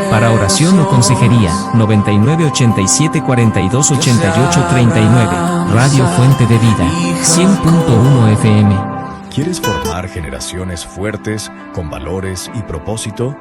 Para oración o consejería, 9987428839. Radio Fuente de Vida, 100.1 FM. ¿Quieres formar generaciones fuertes, con valores y propósito?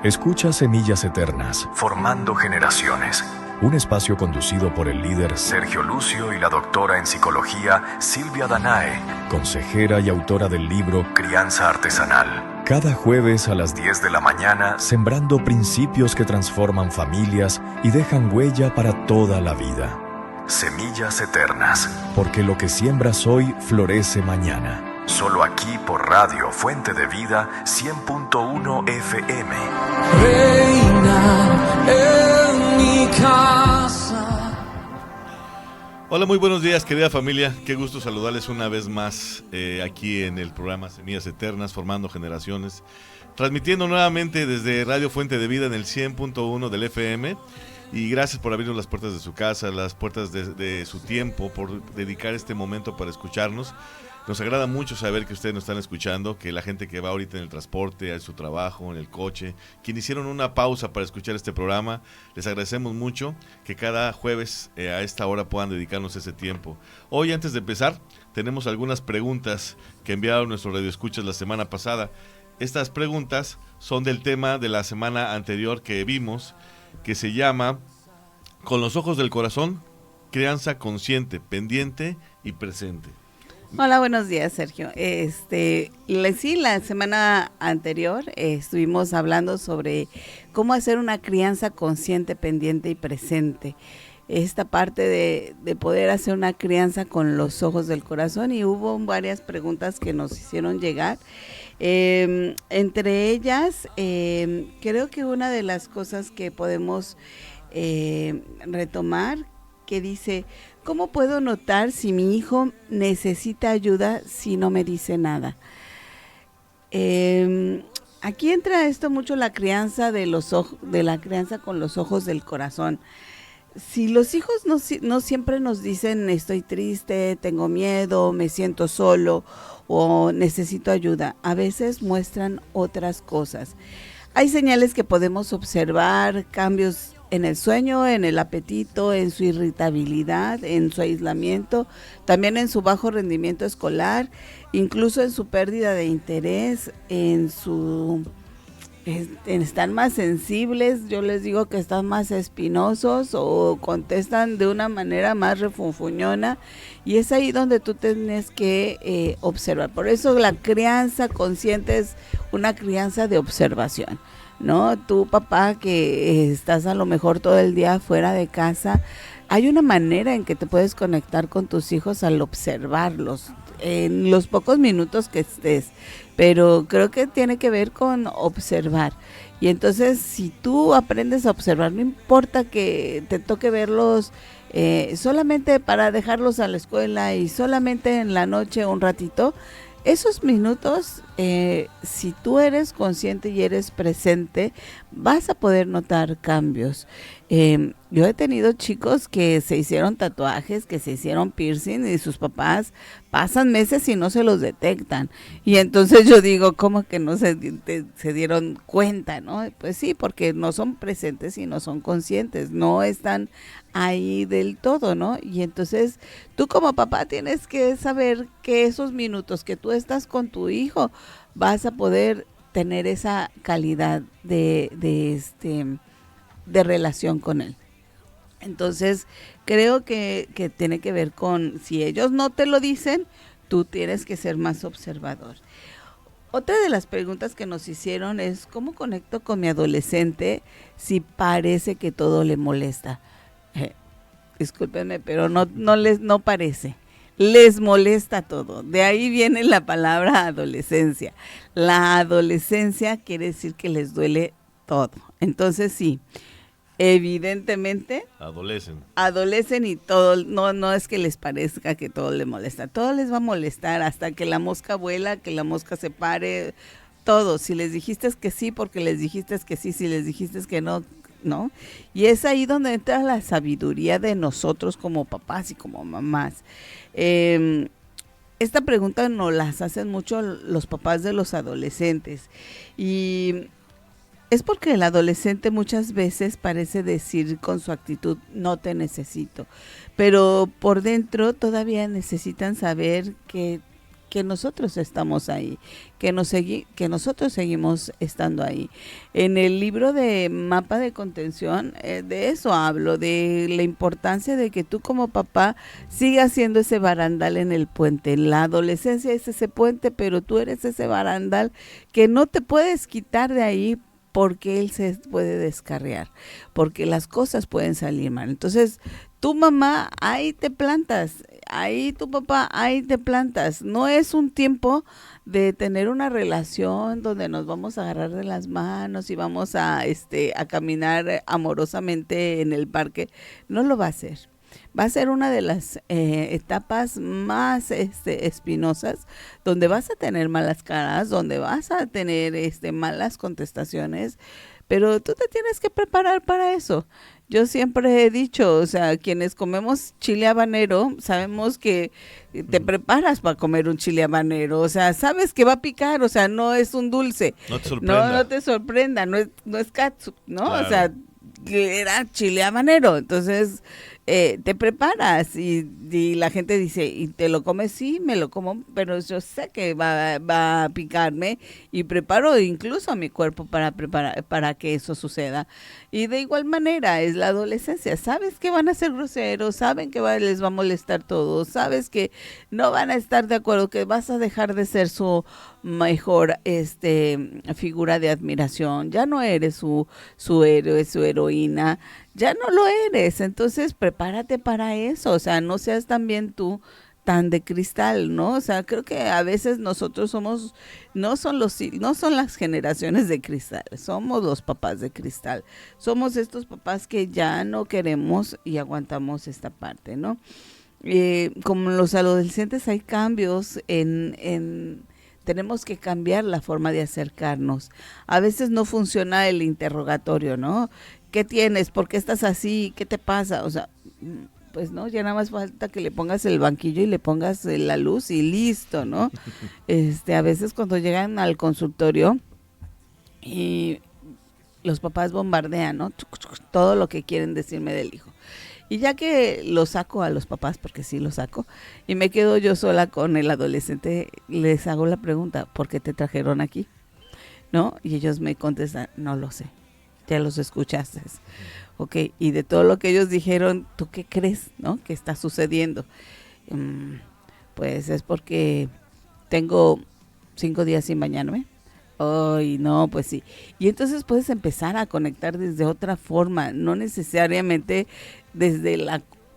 Escucha Semillas Eternas, Formando Generaciones. Un espacio conducido por el líder Sergio Lucio y la doctora en psicología Silvia Danae, consejera y autora del libro Crianza Artesanal. Cada jueves a las 10 de la mañana, sembrando principios que transforman familias y dejan huella para toda la vida. Semillas Eternas, porque lo que siembras hoy florece mañana. Solo aquí por Radio Fuente de Vida 100.1 FM. Reina en mi casa. Hola, muy buenos días, querida familia. Qué gusto saludarles una vez más aquí en el programa Semillas Eternas, Formando Generaciones. Transmitiendo nuevamente desde Radio Fuente de Vida en el 100.1 del FM. Y gracias por abrirnos las puertas de su casa, las puertas de su tiempo, por dedicar este momento para escucharnos. Nos agrada mucho saber que ustedes nos están escuchando, que la gente que va ahorita en el transporte, a su trabajo, en el coche, quien hicieron una pausa para escuchar este programa, les agradecemos mucho que cada jueves a esta hora puedan dedicarnos ese tiempo. Hoy, antes de empezar, tenemos algunas preguntas que enviaron nuestros radioescuchas la semana pasada. Estas preguntas son del tema de la semana anterior que vimos, que se llama Con los ojos del corazón, crianza consciente, pendiente y presente. Hola, buenos días, Sergio. Sí, la semana anterior estuvimos hablando sobre cómo hacer una crianza consciente, pendiente y presente. Esta parte de poder hacer una crianza con los ojos del corazón, y hubo varias preguntas que nos hicieron llegar. Entre ellas, creo que una de las cosas que podemos retomar, que dice: ¿cómo puedo notar si mi hijo necesita ayuda si no me dice nada? Aquí entra esto mucho, la crianza de la crianza con los ojos del corazón. Si los hijos no siempre nos dicen estoy triste, tengo miedo, me siento solo o necesito ayuda, a veces muestran otras cosas. Hay señales que podemos observar: cambios en el sueño, en el apetito, en su irritabilidad, en su aislamiento, también en su bajo rendimiento escolar, incluso en su pérdida de interés, están más sensibles. Yo les digo que están más espinosos o contestan de una manera más refunfuñona, y es ahí donde tú tienes que observar. Por eso la crianza consciente es una crianza de observación, ¿no? Tú, papá, que estás a lo mejor todo el día fuera de casa, hay una manera en que te puedes conectar con tus hijos al observarlos en los pocos minutos que estés, pero creo que tiene que ver con observar. Y entonces, si tú aprendes a observar, no importa que te toque verlos solamente para dejarlos a la escuela y solamente en la noche un ratito, esos minutos, si tú eres consciente y eres presente, vas a poder notar cambios. Yo he tenido chicos que se hicieron tatuajes, que se hicieron piercing, y sus papás pasan meses y no se los detectan. Y entonces yo digo, ¿cómo que no se dieron cuenta, no? Pues sí, porque no son presentes y no son conscientes, no están ahí del todo, ¿no? Y entonces tú como papá tienes que saber que esos minutos que tú estás con tu hijo vas a poder tener esa calidad de relación con él. Entonces creo que tiene que ver con, si ellos no te lo dicen, tú tienes que ser más observador. Otra de las preguntas que nos hicieron es: ¿cómo conecto con mi adolescente si parece que todo le molesta? Discúlpenme, pero no parece. Les molesta todo. De ahí viene la palabra adolescencia. La adolescencia quiere decir que les duele todo. Entonces sí, evidentemente adolecen y todo, no es que les parezca que todo les molesta. Todo les va a molestar hasta que la mosca vuela, que la mosca se pare, todo. Si les dijiste que sí, porque les dijiste que sí; si les dijiste que no, ¿no? Y es ahí donde entra la sabiduría de nosotros como papás y como mamás. Esta pregunta nos las hacen mucho los papás de los adolescentes, y Es porque el adolescente muchas veces parece decir con su actitud, no te necesito, pero por dentro todavía necesitan saber que nosotros estamos ahí, que nosotros seguimos estando ahí. En el libro de Mapa de Contención, de eso hablo, de la importancia de que tú como papá sigas siendo ese barandal en el puente. La adolescencia es ese puente, pero tú eres ese barandal que no te puedes quitar de ahí, porque él se puede descarriar, porque las cosas pueden salir mal. Entonces, tu mamá, ahí te plantas, ahí tu papá, ahí te plantas. No es un tiempo de tener una relación donde nos vamos a agarrar de las manos y vamos a caminar amorosamente en el parque. No lo va a hacer. Va a ser una de las etapas más espinosas, donde vas a tener malas caras, donde vas a tener malas contestaciones, pero tú te tienes que preparar para eso. Yo siempre he dicho, o sea, quienes comemos chile habanero, sabemos que te preparas para comer un chile habanero, o sea, sabes que va a picar, o sea, no es un dulce. No te sorprenda. No te sorprenda, no es catsup, ¿no? Claro. O sea, que era chile habanero, entonces te preparas y la gente dice, ¿y te lo comes? Sí, me lo como, pero yo sé que va a picarme y preparo incluso a mi cuerpo para que eso suceda. Y de igual manera es la adolescencia, sabes que van a ser groseros, saben que les va a molestar todo, sabes que no van a estar de acuerdo, que vas a dejar de ser su mejor figura de admiración, ya no eres su héroe, su heroína, ya no lo eres. Entonces prepárate para eso, o sea, no seas también tú tan de cristal, ¿no? O sea, creo que a veces nosotros no son las generaciones de cristal, somos los papás de cristal, somos estos papás que ya no queremos y aguantamos esta parte, ¿no? Como los adolescentes hay cambios tenemos que cambiar la forma de acercarnos. A veces no funciona el interrogatorio, ¿no? ¿Qué tienes? ¿Por qué estás así? ¿Qué te pasa? O sea, pues no, ya nada más falta que le pongas el banquillo y le pongas la luz y listo, ¿no? A veces cuando llegan al consultorio y los papás bombardean, ¿no? Todo lo que quieren decirme del hijo. Y ya que lo saco a los papás, porque sí lo saco, y me quedo yo sola con el adolescente, les hago la pregunta, ¿por qué te trajeron aquí? ¿No? Y ellos me contestan, no lo sé, ya los escuchaste. Ok, y de todo lo que ellos dijeron, ¿tú qué crees, no? ¿Qué está sucediendo? Pues es porque tengo 5 días sin bañarme. Ay, no, pues sí. Y entonces puedes empezar a conectar desde otra forma, no necesariamente desde el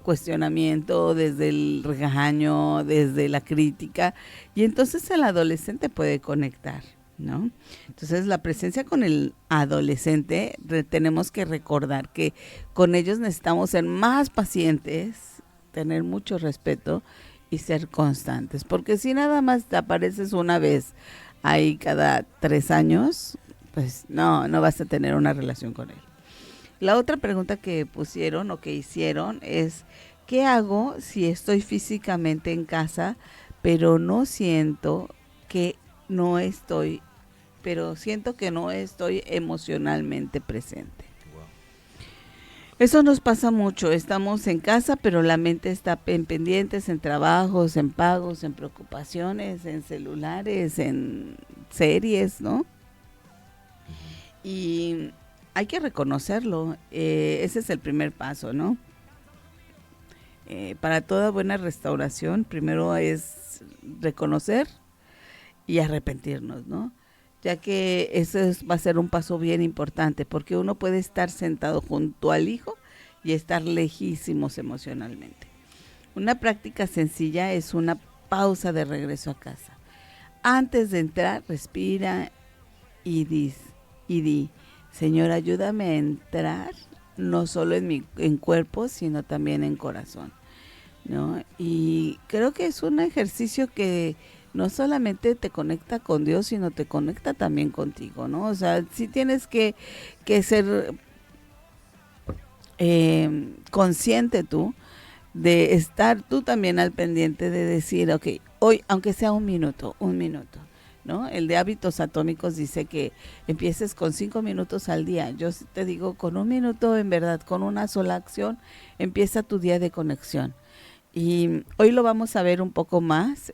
cuestionamiento, desde el regaño, desde la crítica. Y entonces el adolescente puede conectar, ¿no? Entonces la presencia con el adolescente, tenemos que recordar que con ellos necesitamos ser más pacientes, tener mucho respeto y ser constantes. Porque si nada más te apareces una vez ahí cada 3 años, pues no vas a tener una relación con él. La otra pregunta que pusieron o que hicieron es, ¿qué hago si estoy físicamente en casa, pero siento que no estoy emocionalmente presente? Eso nos pasa mucho, estamos en casa, pero la mente está en pendientes, en trabajos, en pagos, en preocupaciones, en celulares, en series, ¿no? Y hay que reconocerlo, ese es el primer paso, ¿no? Para toda buena restauración, primero es reconocer y arrepentirnos, ¿no? Ya que va a ser un paso bien importante, porque uno puede estar sentado junto al hijo y estar lejísimos emocionalmente. Una práctica sencilla es una pausa de regreso a casa. Antes de entrar, respira y di, Señor, ayúdame a entrar, no solo en cuerpo, sino también en corazón, ¿no? Y creo que es un ejercicio que no solamente te conecta con Dios, sino te conecta también contigo, ¿no? O sea, sí tienes que ser consciente tú de estar tú también al pendiente de decir, ok, hoy, aunque sea un minuto, ¿no? El de hábitos atómicos dice que empieces con 5 minutos al día. Yo sí te digo, con 1 minuto, en verdad, con una sola acción, empieza tu día de conexión. Y hoy lo vamos a ver un poco más,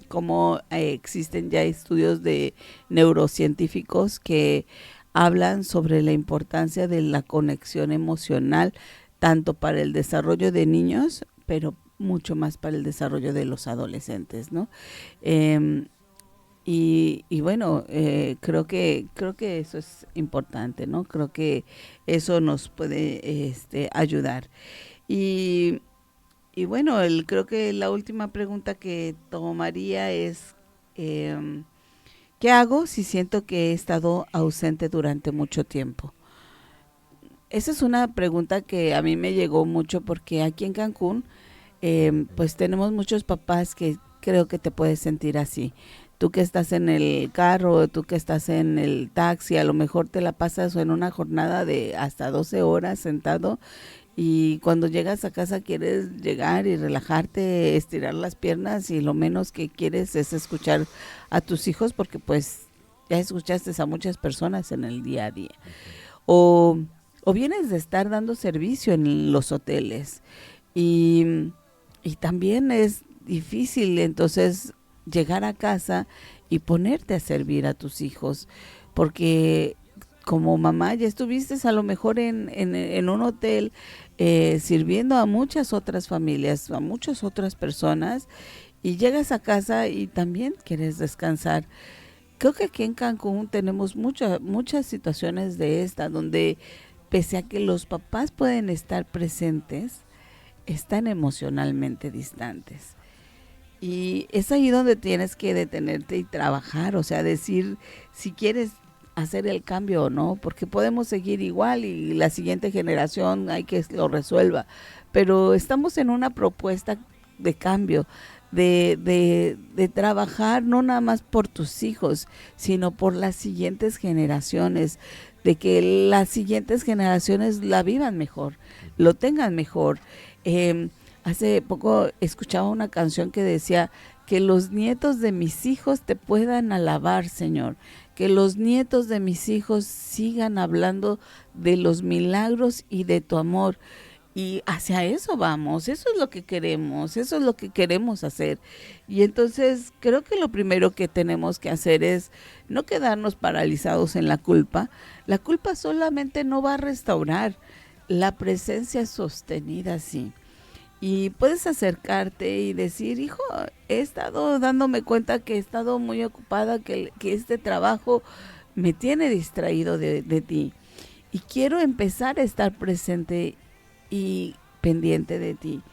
cómo existen ya estudios de neurocientíficos que hablan sobre la importancia de la conexión emocional, tanto para el desarrollo de niños, pero mucho más para el desarrollo de los adolescentes, ¿no? Y bueno, creo que eso es importante, ¿no? Creo que eso nos puede ayudar. Y bueno, creo que la última pregunta que tomaría es, ¿qué hago si siento que he estado ausente durante mucho tiempo? Esa es una pregunta que a mí me llegó mucho porque aquí en Cancún, pues tenemos muchos papás que creo que te puedes sentir así. Tú que estás en el carro, tú que estás en el taxi, a lo mejor te la pasas en una jornada de hasta 12 horas sentado. Y cuando llegas a casa quieres llegar y relajarte, estirar las piernas y lo menos que quieres es escuchar a tus hijos porque pues ya escuchaste a muchas personas en el día a día. O vienes de estar dando servicio en los hoteles y también es difícil entonces llegar a casa y ponerte a servir a tus hijos porque como mamá ya estuviste a lo mejor en un hotel sirviendo a muchas otras familias, a muchas otras personas y llegas a casa y también quieres descansar. Creo que aquí en Cancún tenemos muchas situaciones de esta donde pese a que los papás pueden estar presentes, están emocionalmente distantes. Y es ahí donde tienes que detenerte y trabajar, o sea, decir si quieres hacer el cambio o no, porque podemos seguir igual y la siguiente generación hay que lo resuelva, pero estamos en una propuesta de cambio, de trabajar no nada más por tus hijos, sino por las siguientes generaciones, de que las siguientes generaciones la vivan mejor, lo tengan mejor. Hace poco escuchaba una canción que decía que los nietos de mis hijos te puedan alabar, Señor, que los nietos de mis hijos sigan hablando de los milagros y de tu amor. Y hacia eso vamos, eso es lo que queremos, eso es lo que queremos hacer. Y entonces creo que lo primero que tenemos que hacer es no quedarnos paralizados en la culpa. La culpa solamente no va a restaurar, la presencia sostenida sí. Y puedes acercarte y decir, hijo, he estado dándome cuenta que he estado muy ocupada, que este trabajo me tiene distraído de ti. Y quiero empezar a estar presente y pendiente de ti.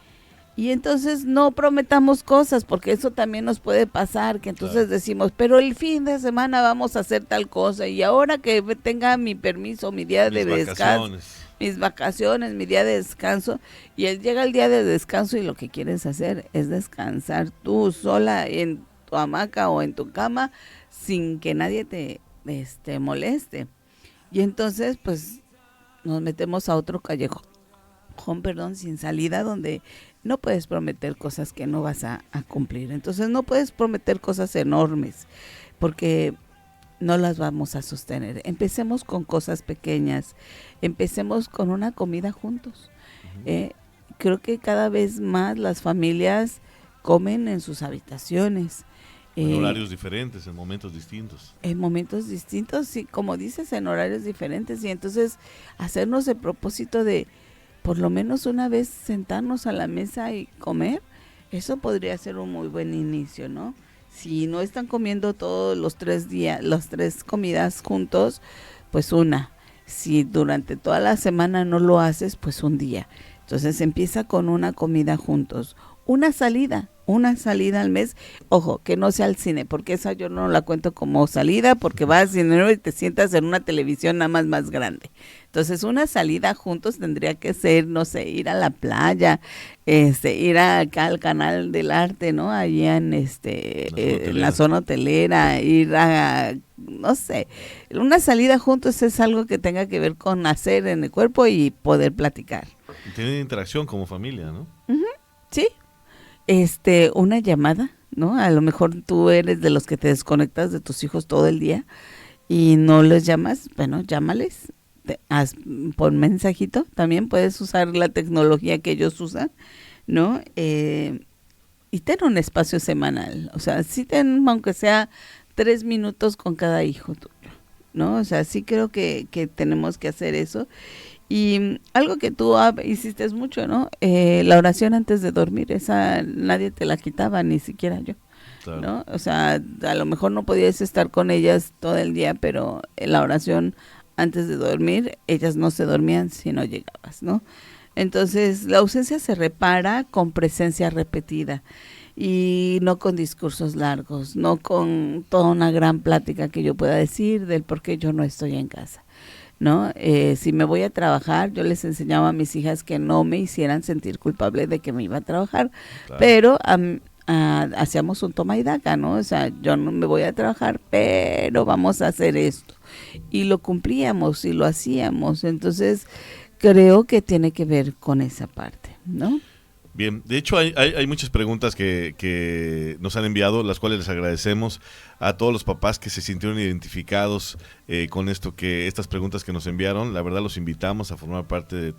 Y entonces no prometamos cosas, porque eso también nos puede pasar, que entonces decimos, pero el fin de semana vamos a hacer tal cosa, y ahora que tenga mi permiso, mi día de descanso, mis vacaciones, mi día de descanso, y llega el día de descanso y lo que quieres hacer es descansar tú sola en tu hamaca o en tu cama sin que nadie te moleste. Y entonces pues nos metemos a otro callejón, sin salida, donde no puedes prometer cosas que no vas a cumplir. Entonces no puedes prometer cosas enormes porque no las vamos a sostener. Empecemos con cosas pequeñas, empecemos con una comida juntos. Creo que cada vez más las familias comen en sus habitaciones. En horarios diferentes, en momentos distintos. En momentos distintos, sí, como dices, en horarios diferentes. Y entonces hacernos el propósito de por lo menos una vez sentarnos a la mesa y comer, eso podría ser un muy buen inicio, ¿no? Si no están comiendo todos los 3 días, las 3 comidas juntos, pues una. Si durante toda la semana no lo haces, pues un día. Entonces empieza con una comida juntos, una salida al mes. Ojo, que no sea al cine, porque esa yo no la cuento como salida, porque vas al cine y te sientas en una televisión nada más grande. Entonces una salida juntos tendría que ser, no sé, ir a la playa, ir acá al Canal del Arte, ¿no? Allá en la zona hotelera, ir a, no sé, una salida juntos es algo que tenga que ver con hacer en el cuerpo y poder platicar. Y tener interacción como familia, ¿no? Sí. Una llamada, ¿no? A lo mejor tú eres de los que te desconectas de tus hijos todo el día y no les llamas, bueno, llámales, pon mensajito, también puedes usar la tecnología que ellos usan, ¿no? Y ten un espacio semanal, o sea, sí ten, aunque sea 3 minutos con cada hijo tuyo, ¿no? O sea, sí creo que tenemos que hacer eso. Y algo que tú hiciste mucho, ¿no? La oración antes de dormir, esa nadie te la quitaba, ni siquiera yo, claro, ¿no? O sea, a lo mejor no podías estar con ellas todo el día, pero la oración antes de dormir, ellas no se dormían si no llegabas, ¿no? Entonces, la ausencia se repara con presencia repetida y no con discursos largos, no con toda una gran plática que yo pueda decir del por qué yo no estoy en casa, ¿no? Si me voy a trabajar, yo les enseñaba a mis hijas que no me hicieran sentir culpable de que me iba a trabajar, claro, pero hacíamos un toma y daca, ¿no? O sea, yo no me voy a trabajar, pero vamos a hacer esto. Y lo cumplíamos y lo hacíamos, entonces creo que tiene que ver con esa parte, ¿no? Bien, de hecho hay muchas preguntas que nos han enviado, las cuales les agradecemos a todos los papás que se sintieron identificados con estas preguntas que nos enviaron. La verdad los invitamos a formar parte de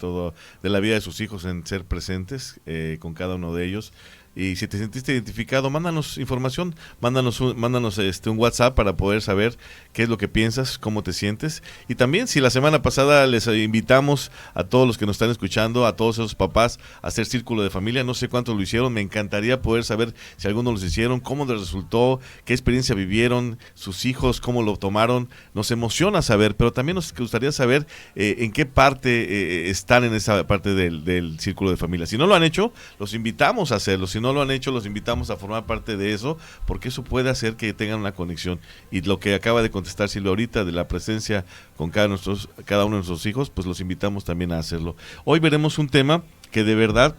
la vida de sus hijos, en ser presentes con cada uno de ellos. Y si te sentiste identificado, mándanos información, mándanos un WhatsApp para poder saber qué es lo que piensas, cómo te sientes. Y también, si la semana pasada les invitamos a todos los que nos están escuchando, a todos esos papás, a hacer círculo de familia, no sé cuántos lo hicieron, me encantaría poder saber si algunos los hicieron, cómo les resultó, qué experiencia vivieron, sus hijos, cómo lo tomaron. Nos emociona saber, pero también nos gustaría saber en qué parte están en esa parte del círculo de familia. Si no lo han hecho, los invitamos a hacerlo. Si no lo han hecho, los invitamos a formar parte de eso, porque eso puede hacer que tengan una conexión. Y lo que acaba de contestar Silvia ahorita, de la presencia con cada uno de nuestros hijos, pues los invitamos también a hacerlo. Hoy veremos un tema que de verdad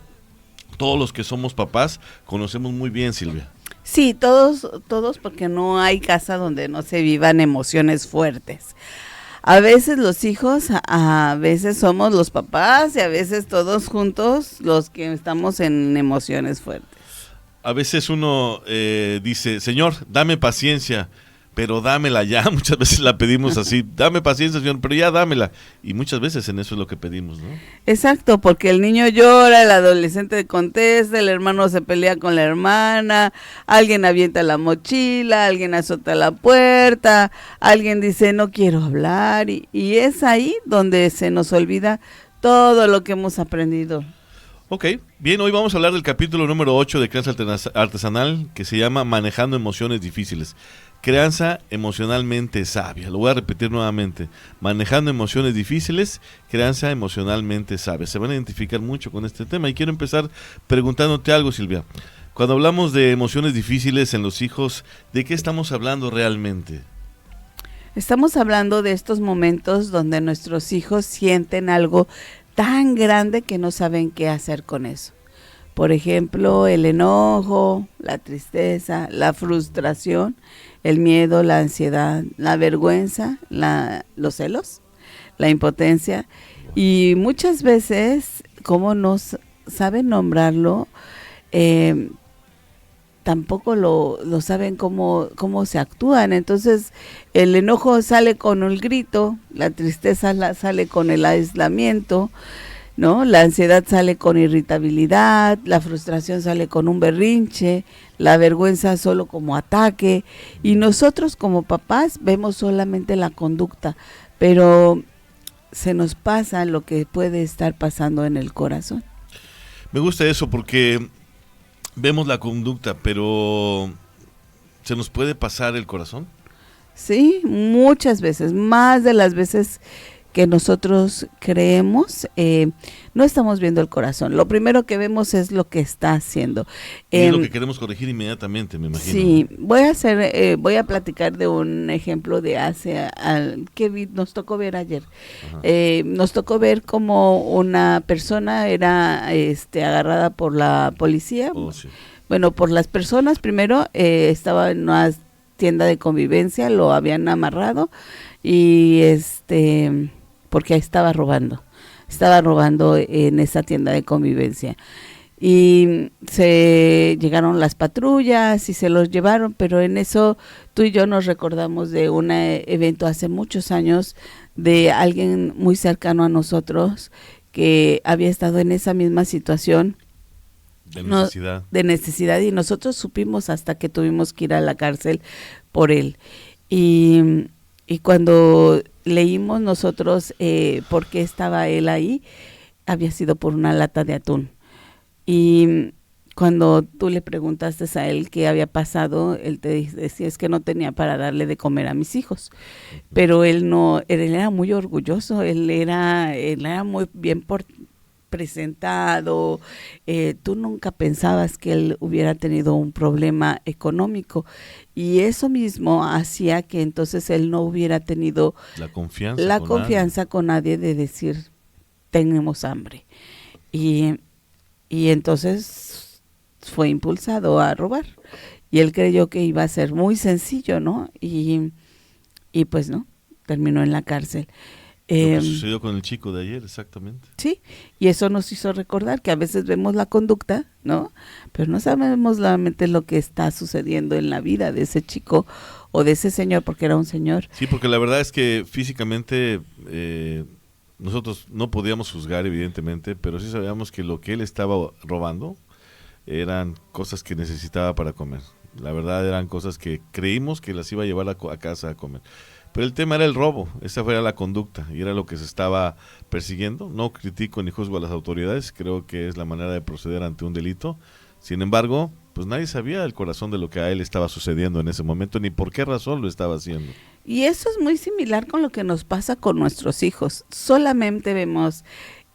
todos los que somos papás conocemos muy bien, Silvia. Sí, todos, porque no hay casa donde no se vivan emociones fuertes. A veces los hijos, a veces somos los papás y a veces todos juntos los que estamos en emociones fuertes. A veces uno dice, Señor, dame paciencia, pero dámela ya. Muchas veces la pedimos así, dame paciencia, Señor, pero ya dámela. Y muchas veces en eso es lo que pedimos, ¿no? Exacto, porque el niño llora, el adolescente contesta, el hermano se pelea con la hermana, alguien avienta la mochila, alguien azota la puerta, alguien dice no quiero hablar, y es ahí donde se nos olvida todo lo que hemos aprendido. Ok, bien, hoy vamos a hablar del capítulo número 8 de Crianza Artesanal, que se llama Manejando Emociones Difíciles. Crianza emocionalmente sabia. Lo voy a repetir nuevamente. Manejando emociones difíciles, crianza emocionalmente sabia. Se van a identificar mucho con este tema. Y quiero empezar preguntándote algo, Silvia. Cuando hablamos de emociones difíciles en los hijos, ¿de qué estamos hablando realmente? Estamos hablando de estos momentos donde nuestros hijos sienten algo tan grande que no saben qué hacer con eso. Por ejemplo, el enojo, la tristeza, la frustración, el miedo, la ansiedad, la vergüenza, los celos, la impotencia. Y muchas veces, como no saben nombrarlo, tampoco lo saben cómo se actúan. Entonces, el enojo sale con el grito, la tristeza sale con el aislamiento, ¿no? La ansiedad sale con irritabilidad, la frustración sale con un berrinche, la vergüenza solo como ataque, y nosotros como papás vemos solamente la conducta, pero se nos pasa lo que puede estar pasando en el corazón. Me gusta eso porque vemos la conducta, pero ¿se nos puede pasar el corazón? Sí, muchas veces, más de las veces que nosotros creemos, no estamos viendo el corazón. Lo primero que vemos es lo que está haciendo. Y es lo que queremos corregir inmediatamente, me imagino. Sí, voy a platicar de un ejemplo de que nos tocó ver ayer. Nos tocó ver como una persona era agarrada por la policía. Oh, sí. Bueno, por las personas primero, estaba en una tienda de convivencia, lo habían amarrado y porque estaba robando en esa tienda de convivencia. y se llegaron las patrullas y se los llevaron, pero en eso tú y yo nos recordamos de un evento hace muchos años de alguien muy cercano a nosotros que había estado en esa misma situación de necesidad y nosotros supimos hasta que tuvimos que ir a la cárcel por él. Y cuando leímos nosotros por qué estaba él ahí, había sido por una lata de atún. Y cuando tú le preguntaste a él qué había pasado, él te decía, es que no tenía para darle de comer a mis hijos. Pero él era muy orgulloso, él era muy bien presentado. Tú nunca pensabas que él hubiera tenido un problema económico y eso mismo hacía que entonces él no hubiera tenido la confianza con nadie de decir, tenemos hambre. Y entonces fue impulsado a robar. Y él creyó que iba a ser muy sencillo, ¿no? Y pues no, terminó en la cárcel. Lo que sucedió con el chico de ayer, exactamente. Sí, y eso nos hizo recordar que a veces vemos la conducta, ¿no? Pero no sabemos realmente lo que está sucediendo en la vida de ese chico o de ese señor, porque era un señor. Sí, porque la verdad es que físicamente nosotros no podíamos juzgar, evidentemente, pero sí sabíamos que lo que él estaba robando eran cosas que necesitaba para comer. La verdad eran cosas que creímos que las iba a llevar a casa a comer. Pero el tema era el robo, esa fue la conducta y era lo que se estaba persiguiendo. No critico ni juzgo a las autoridades, creo que es la manera de proceder ante un delito. Sin embargo, pues nadie sabía el corazón de lo que a él estaba sucediendo en ese momento, ni por qué razón lo estaba haciendo. Y eso es muy similar con lo que nos pasa con nuestros hijos. Solamente vemos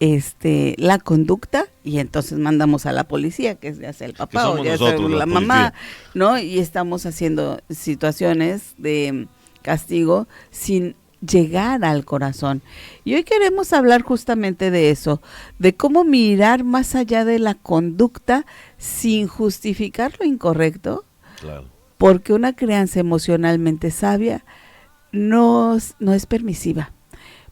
la conducta y entonces mandamos a la policía, que ya sea el papá o ya sea la mamá, ¿no? Y estamos haciendo situaciones de castigo sin llegar al corazón. Y hoy queremos hablar justamente de eso, de cómo mirar más allá de la conducta sin justificar lo incorrecto, claro. Porque una crianza emocionalmente sabia no es permisiva,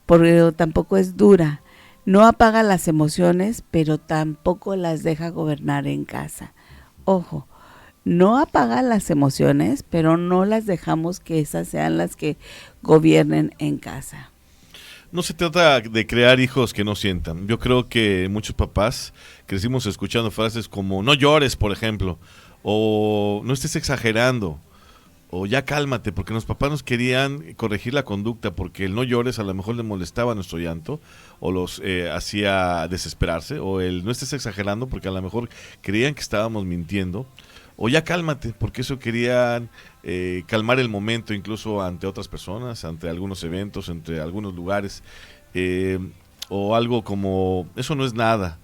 porque tampoco es dura, no apaga las emociones, pero tampoco las deja gobernar en casa. Ojo, no apaga las emociones, pero no las dejamos que esas sean las que gobiernen en casa. No se trata de crear hijos que no sientan. Yo creo que muchos papás crecimos escuchando frases como no llores, por ejemplo, o no estés exagerando, o ya cálmate, porque los papás nos querían corregir la conducta, porque el no llores a lo mejor les molestaba nuestro llanto, o los hacía desesperarse, o el no estés exagerando, porque a lo mejor creían que estábamos mintiendo, o ya cálmate, porque eso querían calmar el momento, incluso ante otras personas, ante algunos eventos, entre algunos lugares, o algo como, eso no es nada,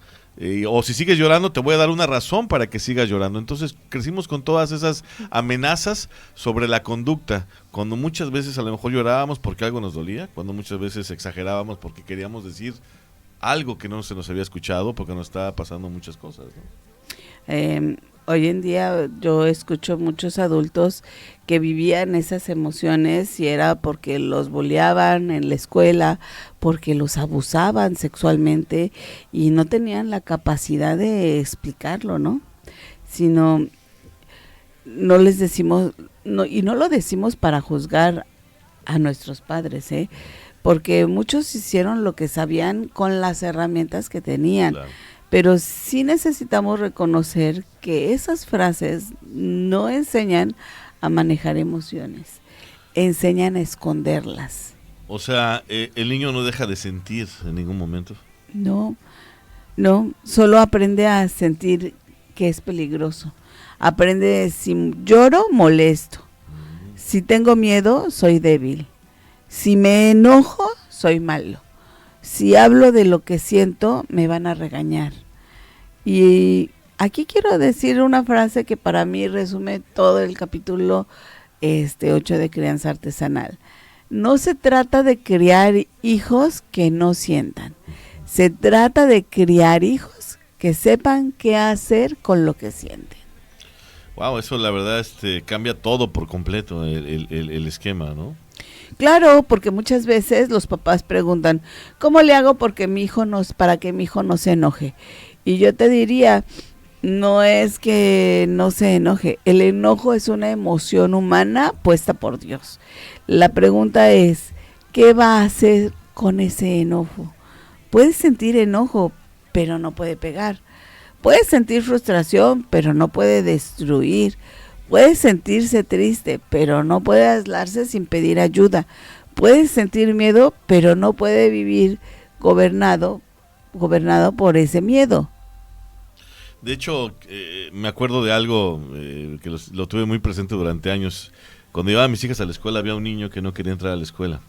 o si sigues llorando te voy a dar una razón para que sigas llorando. Entonces crecimos con todas esas amenazas sobre la conducta, cuando muchas veces a lo mejor llorábamos porque algo nos dolía, cuando muchas veces exagerábamos porque queríamos decir algo que no se nos había escuchado, porque nos estaba pasando muchas cosas, ¿no? Hoy en día yo escucho muchos adultos que vivían esas emociones y era porque los bulleaban en la escuela, porque los abusaban sexualmente y no tenían la capacidad de explicarlo, ¿no? Sino no les decimos, y no lo decimos para juzgar a nuestros padres, porque muchos hicieron lo que sabían con las herramientas que tenían. Claro. Pero sí necesitamos reconocer que esas frases no enseñan a manejar emociones, enseñan a esconderlas. O sea, el niño no deja de sentir en ningún momento. No, solo aprende a sentir que es peligroso. Aprende, si lloro, molesto. Si tengo miedo, soy débil. Si me enojo, soy malo. Si hablo de lo que siento, me van a regañar. Y aquí quiero decir una frase que para mí resume todo el capítulo 8 de Crianza Artesanal. No se trata de criar hijos que no sientan. Se trata de criar hijos que sepan qué hacer con lo que sienten. Wow, eso la verdad cambia todo por completo el esquema, ¿no? Claro, porque muchas veces los papás preguntan, ¿cómo le hago para que mi hijo no se enoje? Y yo te diría, No es que no se enoje, el enojo es una emoción humana puesta por Dios. La pregunta es, ¿qué va a hacer con ese enojo? Puedes sentir enojo, pero no puede pegar. Puedes sentir frustración, pero no puede destruir. Puedes sentirse triste, pero no puede aislarse sin pedir ayuda. Puedes sentir miedo, pero no puede vivir gobernado por ese miedo. De hecho, me acuerdo de algo que lo tuve muy presente durante años. Cuando llevaba a mis hijas a la escuela había un niño que no quería entrar a la escuela.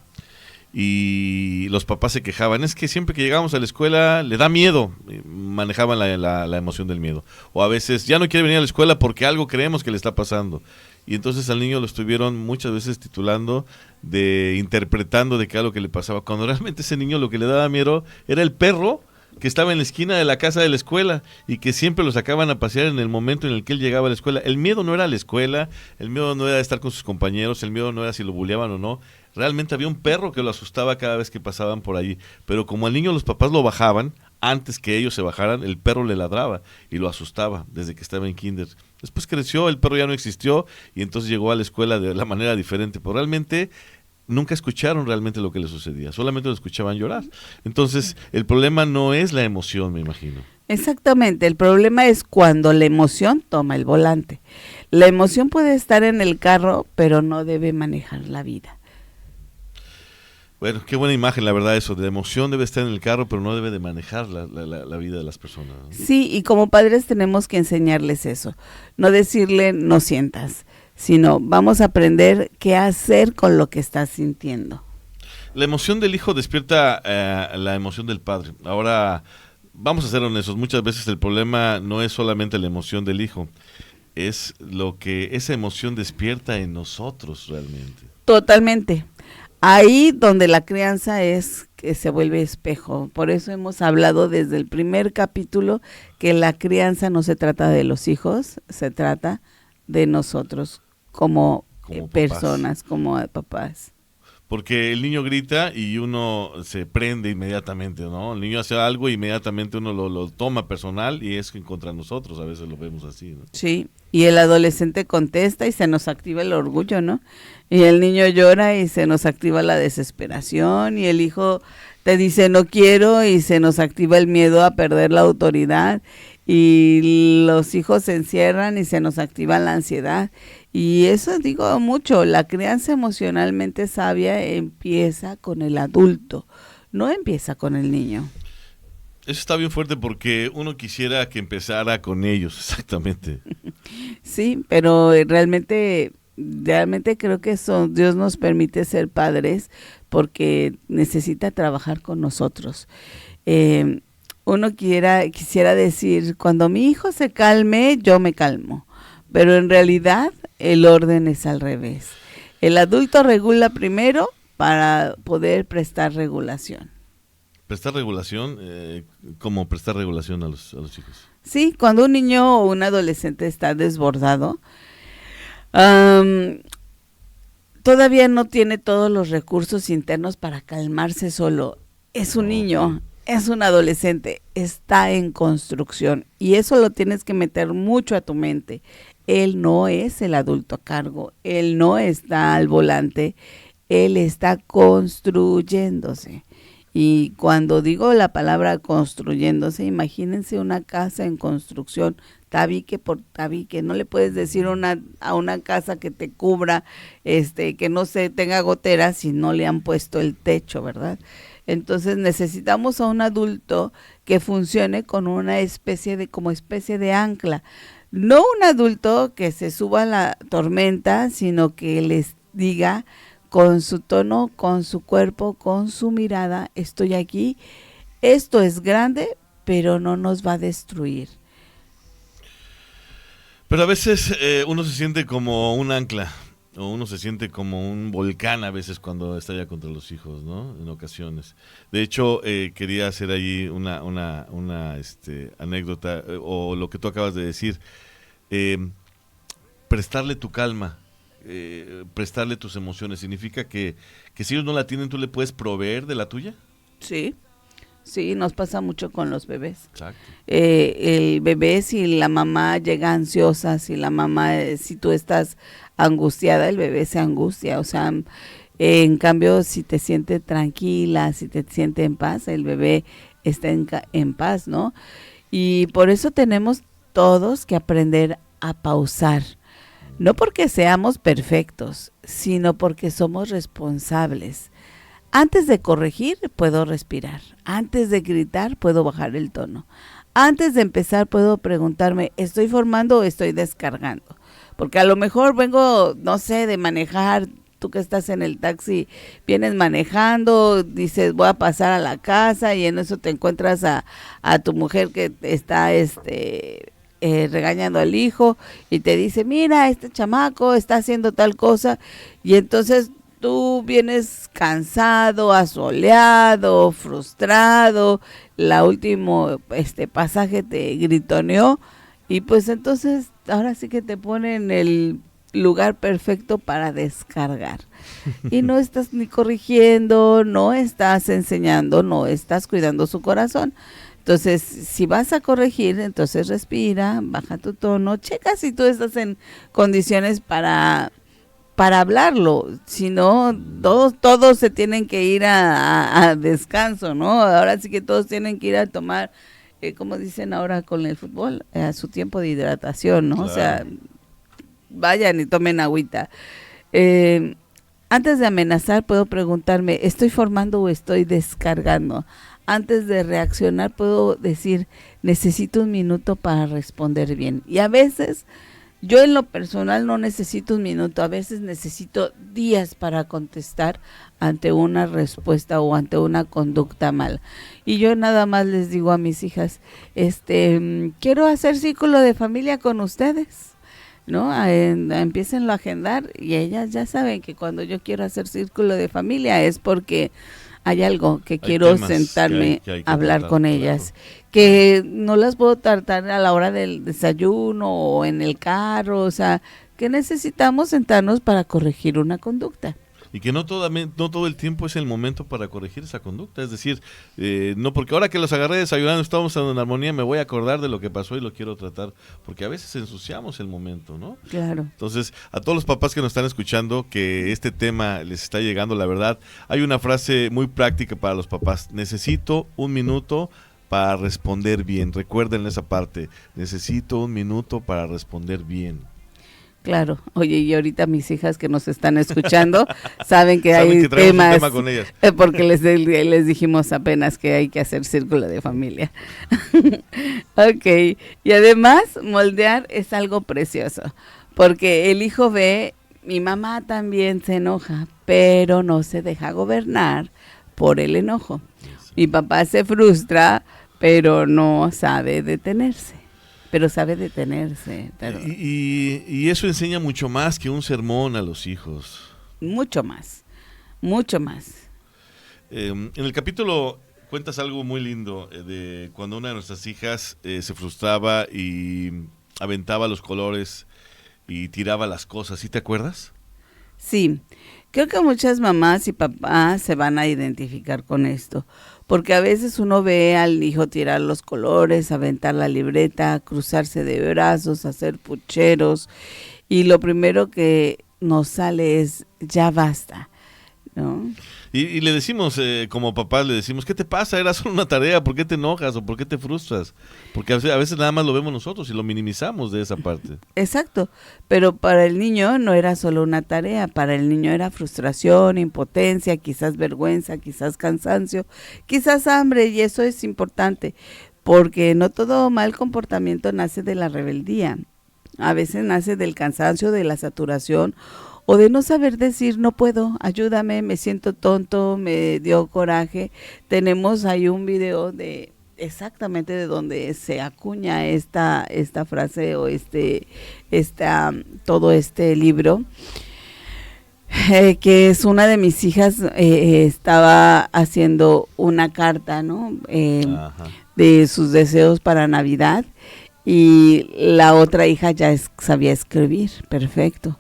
Y los papás se quejaban, es que siempre que llegamos a la escuela le da miedo, manejaban la emoción del miedo. O a veces ya no quiere venir a la escuela porque algo creemos que le está pasando. Y entonces al niño lo estuvieron muchas veces titulando, interpretando de que algo que le pasaba, cuando realmente ese niño lo que le daba miedo era el perro que estaba en la esquina de la casa de la escuela y que siempre lo sacaban a pasear en el momento en el que él llegaba a la escuela. El miedo no era la escuela, el miedo no era estar con sus compañeros, el miedo no era si lo bulleaban o no. Realmente había un perro que lo asustaba cada vez que pasaban por ahí. Pero como al niño los papás lo bajaban, antes que ellos se bajaran, el perro le ladraba y lo asustaba desde que estaba en kinder. Después creció, el perro ya no existió y entonces llegó a la escuela de la manera diferente. Pero realmente nunca escucharon realmente lo que le sucedía, solamente lo escuchaban llorar. Entonces, el problema no es la emoción, me imagino. Exactamente, el problema es cuando la emoción toma el volante. La emoción puede estar en el carro, pero no debe manejar la vida. Bueno, qué buena imagen, la verdad, eso. La emoción debe estar en el carro, pero no debe de manejar la vida de las personas, ¿no? Sí, y como padres tenemos que enseñarles eso. No decirle no sientas, sino vamos a aprender qué hacer con lo que estás sintiendo. La emoción del hijo despierta la emoción del padre. Ahora, vamos a ser honestos, muchas veces el problema no es solamente la emoción del hijo, es lo que esa emoción despierta en nosotros realmente. Totalmente. Ahí donde la crianza es que se vuelve espejo. Por eso hemos hablado desde el primer capítulo que la crianza no se trata de los hijos, se trata de nosotros como personas, como papás. Porque el niño grita y uno se prende inmediatamente, ¿no? El niño hace algo y inmediatamente uno lo toma personal y es contra nosotros, a veces lo vemos así, ¿no? Sí, y el adolescente contesta y se nos activa el orgullo, ¿no? Y el niño llora y se nos activa la desesperación y el hijo te dice no quiero y se nos activa el miedo a perder la autoridad y los hijos se encierran y se nos activa la ansiedad. Y eso digo mucho, la crianza emocionalmente sabia empieza con el adulto, no empieza con el niño. Eso está bien fuerte porque uno quisiera que empezara con ellos, exactamente. Sí, pero realmente creo que eso, Dios nos permite ser padres porque necesita trabajar con nosotros. Uno quisiera decir, cuando mi hijo se calme, yo me calmo, pero en realidad el orden es al revés. El adulto regula primero para poder prestar regulación. ¿Prestar regulación? ¿Cómo prestar regulación a los hijos? Sí, cuando un niño o un adolescente está desbordado, todavía no tiene todos los recursos internos para calmarse solo. Es un niño, es un adolescente, está en construcción y eso lo tienes que meter mucho a tu mente. Él no es el adulto a cargo, él no está al volante, él está construyéndose. Y cuando digo la palabra construyéndose, imagínense una casa en construcción, tabique por tabique. No le puedes decir a una casa que te cubra, que no se tenga goteras si no le han puesto el techo, ¿verdad? Entonces necesitamos a un adulto que funcione con una especie de ancla. No un adulto que se suba a la tormenta, sino que les diga con su tono, con su cuerpo, con su mirada, estoy aquí, esto es grande, pero no nos va a destruir. Pero a veces uno se siente como un ancla, o uno se siente como un volcán a veces cuando estalla contra los hijos, ¿no? En ocasiones. De hecho, quería hacer ahí una anécdota, o lo que tú acabas de decir, prestarle tu calma. Prestarle tus emociones, ¿significa que si ellos no la tienen, tú le puedes proveer de la tuya? Sí, Sí, nos pasa mucho con los bebés. Exacto. El bebé, si la mamá llega ansiosa, si tú estás angustiada, el bebé se angustia. O sea, en cambio, si te siente tranquila, si te siente en paz, el bebé está en paz, ¿no? Y por eso tenemos todos que aprender a pausar. No porque seamos perfectos, sino porque somos responsables. Antes de corregir, puedo respirar. Antes de gritar, puedo bajar el tono. Antes de empezar, puedo preguntarme, ¿estoy formando o estoy descargando? Porque a lo mejor vengo, no sé, de manejar. Tú que estás en el taxi, vienes manejando, dices, voy a pasar a la casa, y en eso te encuentras a tu mujer que está regañando al hijo, y te dice, mira, este chamaco está haciendo tal cosa, y entonces tú vienes cansado, asoleado, frustrado, la último pasaje te gritoneó, y pues entonces ahora sí que te pone en el lugar perfecto para descargar. Y no estás ni corrigiendo, no estás enseñando, no estás cuidando su corazón. Entonces, si vas a corregir, entonces respira, baja tu tono, checa si tú estás en condiciones para hablarlo. Si no, todos se tienen que ir a descanso, ¿no? Ahora sí que todos tienen que ir a tomar, como dicen ahora con el fútbol, a su tiempo de hidratación, ¿no? Claro. O sea, vayan y tomen agüita. Antes de amenazar, puedo preguntarme, ¿estoy formando o estoy descargando? Antes de reaccionar, puedo decir, necesito un minuto para responder bien. Y a veces, yo en lo personal no necesito un minuto, a veces necesito días para contestar ante una respuesta o ante una conducta mala. Y yo nada más les digo a mis hijas, quiero hacer círculo de familia con ustedes, ¿no? Empiécenlo a agendar, y ellas ya saben que cuando yo quiero hacer círculo de familia es porque hay algo que quiero sentarme que a hablar con ellas, que no las puedo tratar a la hora del desayuno o en el carro, o sea, que necesitamos sentarnos para corregir una conducta. Y que no todo el tiempo es el momento para corregir esa conducta, es decir, no porque ahora que los agarré desayunando estamos en armonía, me voy a acordar de lo que pasó y lo quiero tratar, porque a veces ensuciamos el momento, ¿no? Claro. Entonces, a todos los papás que nos están escuchando, que este tema les está llegando, la verdad, hay una frase muy práctica para los papás: necesito un minuto para responder bien. Recuerden esa parte, necesito un minuto para responder bien. Claro, oye, y ahorita mis hijas que nos están escuchando saben que hay temas, un tema con ellas. Porque les dijimos apenas que hay que hacer círculo de familia. Ok, y además moldear es algo precioso, porque el hijo ve, mi mamá también se enoja, pero no se deja gobernar por el enojo. Mi papá se frustra, pero no sabe detenerse. Pero sabe detenerse. Pero y eso enseña mucho más que un sermón a los hijos. Mucho más, mucho más. En el capítulo cuentas algo muy lindo de cuando una de nuestras hijas se frustraba y aventaba los colores y tiraba las cosas. ¿Sí te acuerdas? Sí, creo que muchas mamás y papás se van a identificar con esto, porque a veces uno ve al hijo tirar los colores, aventar la libreta, cruzarse de brazos, hacer pucheros, y lo primero que nos sale es, ya basta, ¿no? Y le decimos, como papás, le decimos, ¿qué te pasa? Era solo una tarea, ¿por qué te enojas o por qué te frustras? Porque a veces nada más lo vemos nosotros y lo minimizamos de esa parte. Exacto, pero para el niño no era solo una tarea, para el niño era frustración, impotencia, quizás vergüenza, quizás cansancio, quizás hambre, y eso es importante, porque no todo mal comportamiento nace de la rebeldía, a veces nace del cansancio, de la saturación, o de no saber decir, no puedo, ayúdame, me siento tonto, me dio coraje. Tenemos ahí un video de exactamente de donde se acuña esta frase o todo este libro, que es una de mis hijas, estaba haciendo una carta, ¿no? De sus deseos para Navidad, y la otra hija ya sabía escribir, perfecto.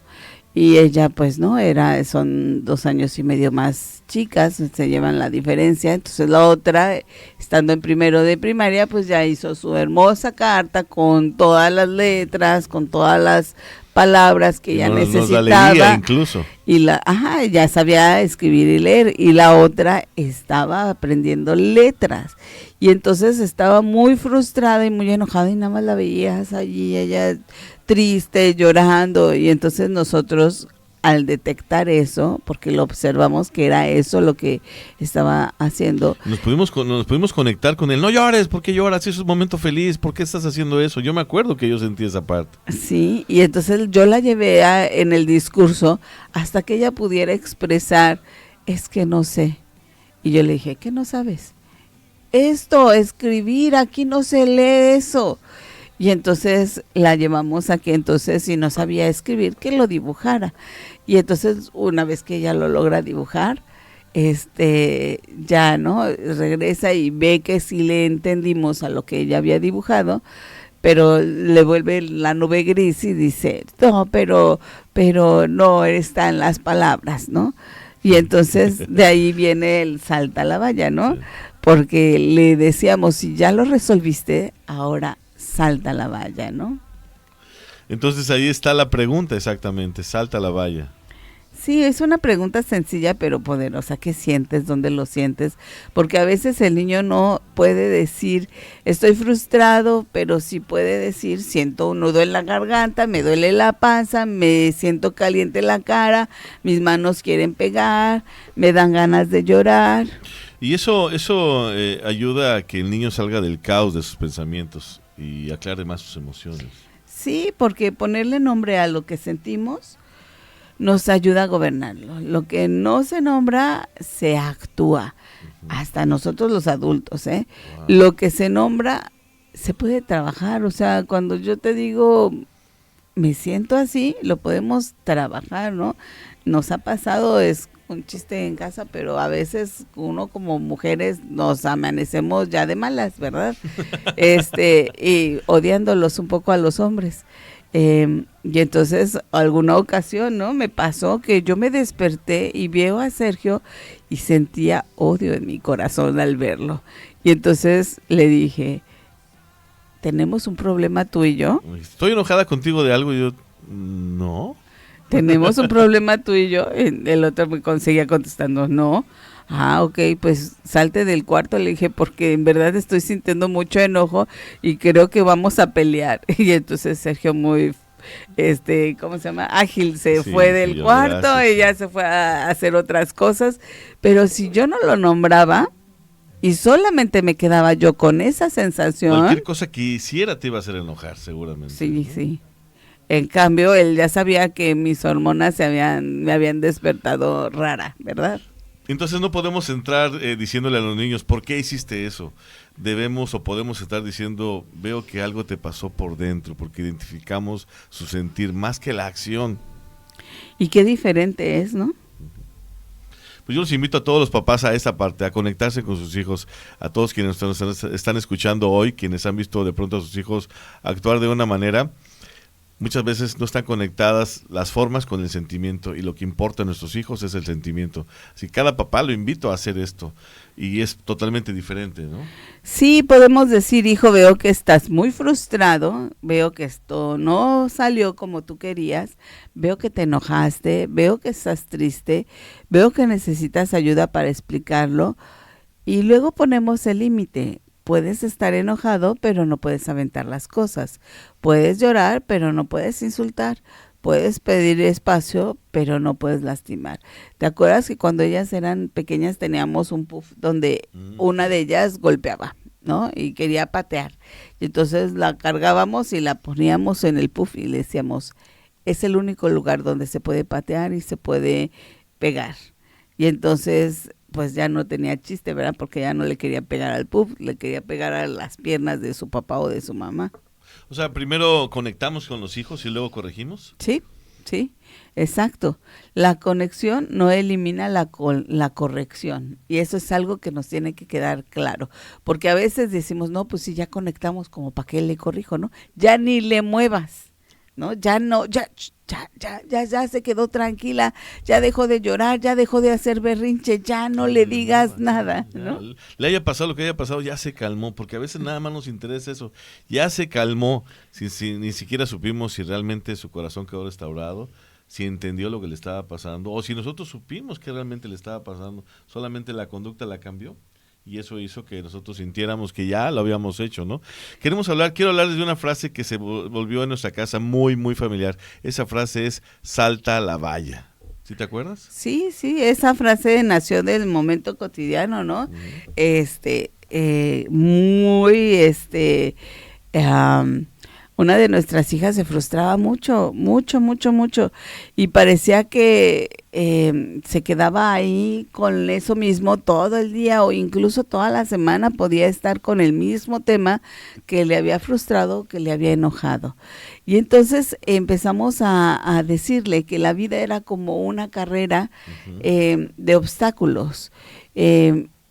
Y ella pues no, son 2 años y medio más chicas, se llevan la diferencia. Entonces la otra, estando en primero de primaria, pues ya hizo su hermosa carta con todas las letras, con todas las palabras que ella necesitaba. Nos la leía incluso. Y ya sabía escribir y leer, y la otra estaba aprendiendo letras. Y entonces estaba muy frustrada y muy enojada, y nada más la veías allí, ella triste, llorando. Y entonces nosotros, al detectar eso, porque lo observamos que era eso lo que estaba haciendo, nos pudimos conectar con él. No llores, ¿por qué lloras? Si es un momento feliz, ¿por qué estás haciendo eso? Yo me acuerdo que yo sentí esa parte. Sí, y entonces yo la llevé en el discurso hasta que ella pudiera expresar, es que no sé. Y yo le dije, ¿qué no sabes? Esto, escribir, aquí no se lee eso. Y entonces la llevamos a que entonces, si no sabía escribir, que lo dibujara. Y entonces una vez que ella lo logra dibujar, ya no regresa y ve que sí le entendimos a lo que ella había dibujado, pero le vuelve la nube gris y dice, no, pero no están las palabras, ¿no? Y entonces de ahí viene el salta la valla, ¿no? Sí. Porque le decíamos, si ya lo resolviste, ahora salta la valla, ¿no? Entonces ahí está la pregunta exactamente, salta la valla. Sí, es una pregunta sencilla pero poderosa. ¿Qué sientes? ¿Dónde lo sientes? Porque a veces el niño no puede decir, estoy frustrado, pero sí puede decir, siento un nudo en la garganta, me duele la panza, me siento caliente la cara, mis manos quieren pegar, me dan ganas de llorar. Y eso ayuda a que el niño salga del caos de sus pensamientos y aclare más sus emociones. Sí, porque ponerle nombre a lo que sentimos nos ayuda a gobernarlo. Lo que no se nombra, se actúa. Hasta nosotros los adultos, ¿eh? Wow. Lo que se nombra, se puede trabajar. O sea, cuando yo te digo, me siento así, lo podemos trabajar, ¿no? Nos ha pasado, es un chiste en casa, pero a veces uno como mujeres nos amanecemos ya de malas, ¿verdad? Y odiándolos un poco a los hombres. Y entonces alguna ocasión, ¿no? Me pasó que yo me desperté y veo a Sergio y sentía odio en mi corazón al verlo. Y entonces le dije, ¿tenemos un problema tú y yo? Estoy enojada contigo de algo y yo, no. ¿Tenemos un problema tú y yo? El otro me conseguía contestando, no. Ah, ok, pues salte del cuarto, le dije, porque en verdad estoy sintiendo mucho enojo y creo que vamos a pelear. Y entonces Sergio muy, ¿cómo se llama? Ágil, se fue del cuarto, gracias. Y ya se fue a hacer otras cosas. Pero si yo no lo nombraba y solamente me quedaba yo con esa sensación. Cualquier cosa que hiciera te iba a hacer enojar, seguramente. Sí, ¿no? Sí. En cambio, él ya sabía que mis hormonas me habían despertado rara, ¿verdad? Entonces no podemos entrar diciéndole a los niños, ¿por qué hiciste eso? Debemos o podemos estar diciendo, veo que algo te pasó por dentro, porque identificamos su sentir más que la acción. Y qué diferente es, ¿no? Pues yo los invito a todos los papás a esa parte, a conectarse con sus hijos, a todos quienes nos están escuchando hoy, quienes han visto de pronto a sus hijos actuar de una manera. Muchas veces no están conectadas las formas con el sentimiento y lo que importa a nuestros hijos es el sentimiento. Así cada papá lo invito a hacer esto y es totalmente diferente, ¿no? Sí, podemos decir, hijo, veo que estás muy frustrado, veo que esto no salió como tú querías, veo que te enojaste, veo que estás triste, veo que necesitas ayuda para explicarlo y luego ponemos el límite. Puedes estar enojado, pero no puedes aventar las cosas. Puedes llorar, pero no puedes insultar. Puedes pedir espacio, pero no puedes lastimar. ¿Te acuerdas que cuando ellas eran pequeñas teníamos un puff donde una de ellas golpeaba, ¿no? Y quería patear. Y entonces la cargábamos y la poníamos en el puff y le decíamos, es el único lugar donde se puede patear y se puede pegar. Y entonces pues ya no tenía chiste, ¿verdad? Porque ya no le quería pegar al puff, le quería pegar a las piernas de su papá o de su mamá. O sea, primero conectamos con los hijos y luego corregimos. Sí, sí, exacto. La conexión no elimina la corrección y eso es algo que nos tiene que quedar claro. Porque a veces decimos, no, pues si ya conectamos, como para qué le corrijo, ¿no? Ya ni le muevas. ¿no? Ya no, ya se quedó tranquila, ya dejó de llorar, ya dejó de hacer berrinche, ya no le digas nada, ¿no? Le haya pasado lo que haya pasado, ya se calmó, porque a veces nada más nos interesa eso. Ya se calmó, si ni siquiera supimos si realmente su corazón quedó restaurado, si entendió lo que le estaba pasando, o si nosotros supimos que realmente le estaba pasando, solamente la conducta la cambió. Y eso hizo que nosotros sintiéramos que ya lo habíamos hecho, ¿no? Quiero hablarles de una frase que se volvió en nuestra casa muy, muy familiar. Esa frase es, salta la valla. ¿Sí te acuerdas? Sí, esa frase nació del momento cotidiano, ¿no? Muy, una de nuestras hijas se frustraba mucho, y parecía que se quedaba ahí con eso mismo todo el día o incluso toda la semana podía estar con el mismo tema que le había frustrado, que le había enojado. Y entonces empezamos a decirle que la vida era como una carrera de obstáculos.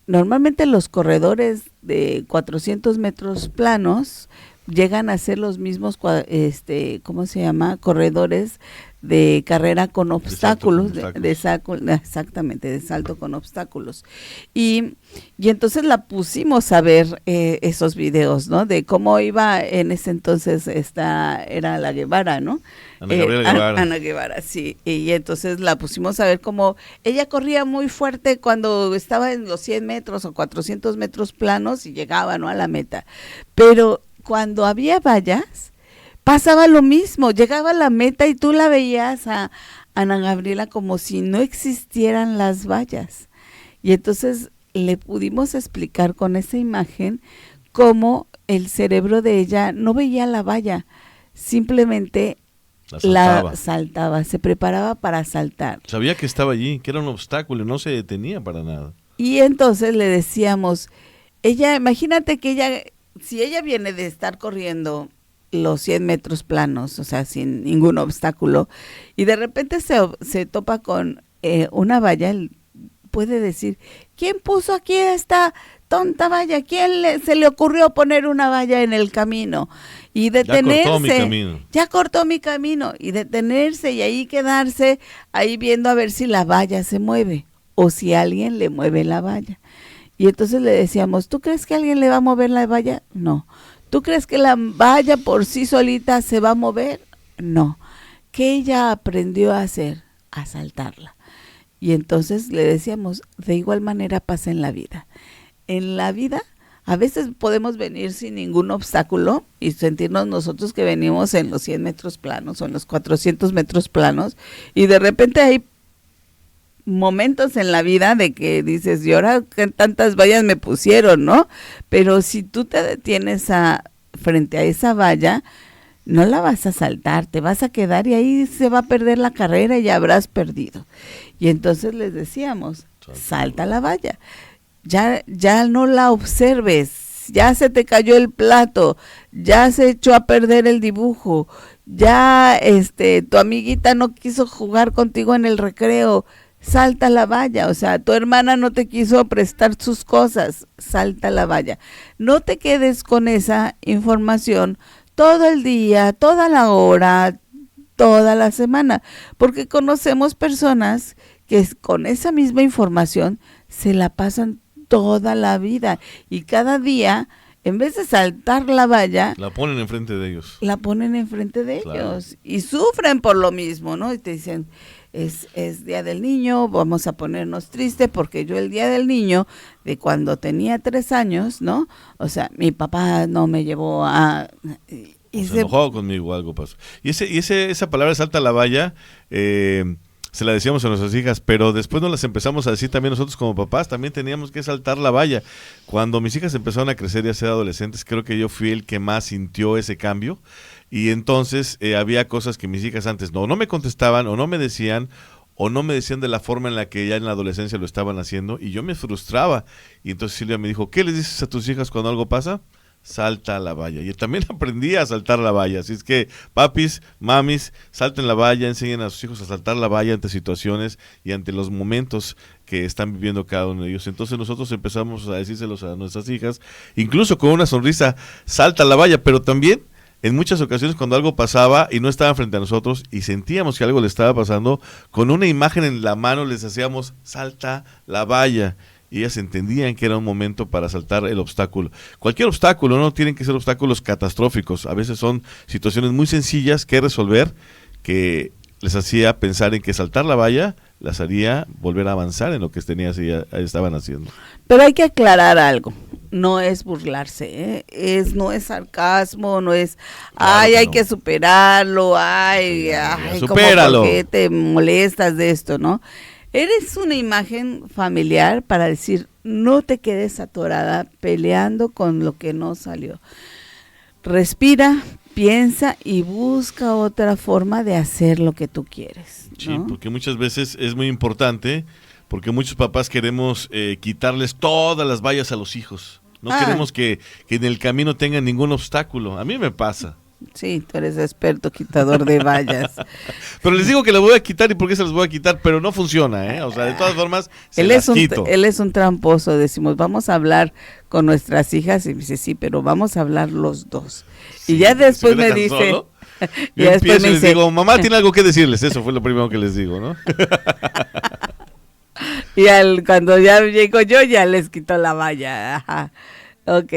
Normalmente los corredores de 400 metros planos llegan a ser los mismos, corredores de carrera con obstáculos, exactamente, de salto con obstáculos. Y entonces la pusimos a ver esos videos, ¿no? De cómo iba en ese entonces era la Guevara, ¿no? Ana Guevara, sí. Y entonces la pusimos a ver cómo ella corría muy fuerte cuando estaba en los 100 metros o 400 metros planos y llegaba, ¿no?, a la meta. Pero cuando había vallas, pasaba lo mismo, llegaba a la meta y tú la veías a Ana Gabriela como si no existieran las vallas. Y entonces le pudimos explicar con esa imagen cómo el cerebro de ella no veía la valla, simplemente la saltaba, se preparaba para saltar. Sabía que estaba allí, que era un obstáculo, no se detenía para nada. Y entonces le decíamos, imagínate que si ella viene de estar corriendo los 100 metros planos, o sea, sin ningún obstáculo, y de repente se topa con una valla, él puede decir, ¿quién puso aquí esta tonta valla? ¿Quién se le ocurrió poner una valla en el camino? Y detenerse. Ya cortó mi camino. Y detenerse y ahí quedarse, ahí viendo a ver si la valla se mueve o si alguien le mueve la valla. Y entonces le decíamos, ¿tú crees que alguien le va a mover la valla? No. ¿Tú crees que la valla por sí solita se va a mover? No. ¿Qué ella aprendió a hacer? A saltarla. Y entonces le decíamos, de igual manera pasa en la vida. En la vida, a veces podemos venir sin ningún obstáculo y sentirnos nosotros que venimos en los 100 metros planos o en los 400 metros planos y de repente hay momentos en la vida de que dices, ¿y ahora qué tantas vallas me pusieron, no? Pero si tú te detienes frente a esa valla, no la vas a saltar, te vas a quedar y ahí se va a perder la carrera y ya habrás perdido. Y entonces les decíamos, salta la valla, ya no la observes, ya se te cayó el plato, ya se echó a perder el dibujo, ya tu amiguita no quiso jugar contigo en el recreo, salta la valla, o sea, tu hermana no te quiso prestar sus cosas, salta la valla. No te quedes con esa información todo el día, toda la hora, toda la semana, porque conocemos personas que con esa misma información se la pasan toda la vida y cada día, en vez de saltar la valla, la ponen enfrente de ellos. Claro. Ellos y sufren por lo mismo, ¿no? Y te dicen, es Día del Niño, vamos a ponernos tristes porque yo el Día del Niño de cuando tenía 3 años, ¿no? O sea, mi papá no me llevó a... se enojó conmigo, algo pasó. Y esa palabra salta la valla, se la decíamos a nuestras hijas, pero después nos las empezamos a decir también nosotros como papás, también teníamos que saltar la valla. Cuando mis hijas empezaron a crecer y a ser adolescentes, creo que yo fui el que más sintió ese cambio. Y entonces había cosas que mis hijas antes no me contestaban o no me decían de la forma en la que ya en la adolescencia lo estaban haciendo y yo me frustraba. Y entonces Silvia me dijo, ¿qué les dices a tus hijas cuando algo pasa? Salta la valla. Y también aprendí a saltar la valla. Así es que, papis, mamis, salten la valla, enseñen a sus hijos a saltar la valla ante situaciones y ante los momentos que están viviendo cada uno de ellos. Entonces nosotros empezamos a decírselos a nuestras hijas, incluso con una sonrisa, salta la valla, pero también en muchas ocasiones cuando algo pasaba y no estaban frente a nosotros y sentíamos que algo le estaba pasando, con una imagen en la mano les hacíamos salta la valla y ellas entendían que era un momento para saltar el obstáculo. Cualquier obstáculo, no tienen que ser obstáculos catastróficos, a veces son situaciones muy sencillas que resolver, que les hacía pensar en que saltar la valla las haría volver a avanzar en lo que estaban haciendo. Pero hay que aclarar algo, no es burlarse, no es sarcasmo, no es, Claro que hay no. que superarlo, supéralo. ¿por qué te molestas de esto, no? Eres una imagen familiar para decir, no te quedes atorada peleando con lo que no salió. Respira, piensa y busca otra forma de hacer lo que tú quieres, ¿no? Sí, porque muchas veces es muy importante, porque muchos papás queremos quitarles todas las vallas a los hijos. No queremos que en el camino tengan ningún obstáculo. A mí me pasa. Sí, tú eres experto quitador de vallas. Pero les digo que las voy a quitar y por qué se las voy a quitar, pero no funciona, ¿eh? O sea, de todas formas, Él las quito. él es un tramposo, decimos, vamos a hablar con nuestras hijas, y dice, sí, pero vamos a hablar los dos. Sí, y ya después si me dejan dice, solo, y yo después empiezo me y les dice, digo, mamá tiene algo que decirles. Eso fue lo primero que les digo, ¿no? y cuando ya llego yo, ya les quito la valla. Ajá. Ok.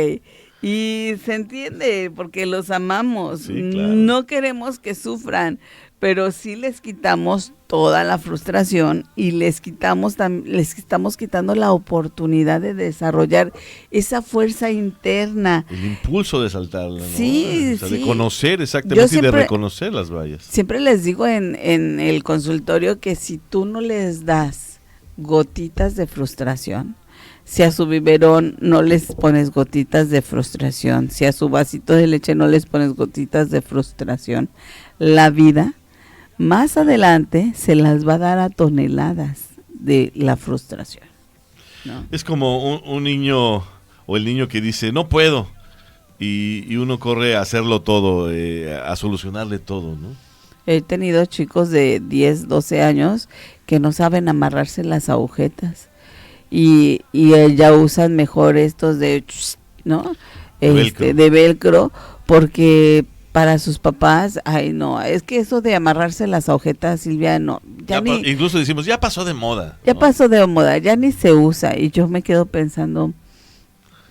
Y se entiende, porque los amamos. Sí, claro. No queremos que sufran, pero sí les quitamos toda la frustración y les estamos quitando la oportunidad de desarrollar esa fuerza interna. El impulso de saltarla, ¿no? Sí, O sea, sí. de conocer Yo exactamente y siempre- de reconocer las vallas. Siempre les digo en el consultorio que si tú no les das gotitas de frustración, si a su biberón no les pones gotitas de frustración, si a su vasito de leche no les pones gotitas de frustración, la vida más adelante se las va a dar a toneladas de la frustración, ¿no? Es como un niño o el niño que dice, no puedo, y uno corre a hacerlo todo, a solucionarle todo, ¿no? He tenido chicos de 10, 12 años que no saben amarrarse las agujetas y ya usan mejor estos de, ¿no? Velcro. De velcro, porque para sus papás, ay no, es que eso de amarrarse las agujetas, Silvia, no, Incluso decimos, ya pasó de moda. ya ¿no? pasó de moda, ya ni se usa. Y yo me quedo pensando,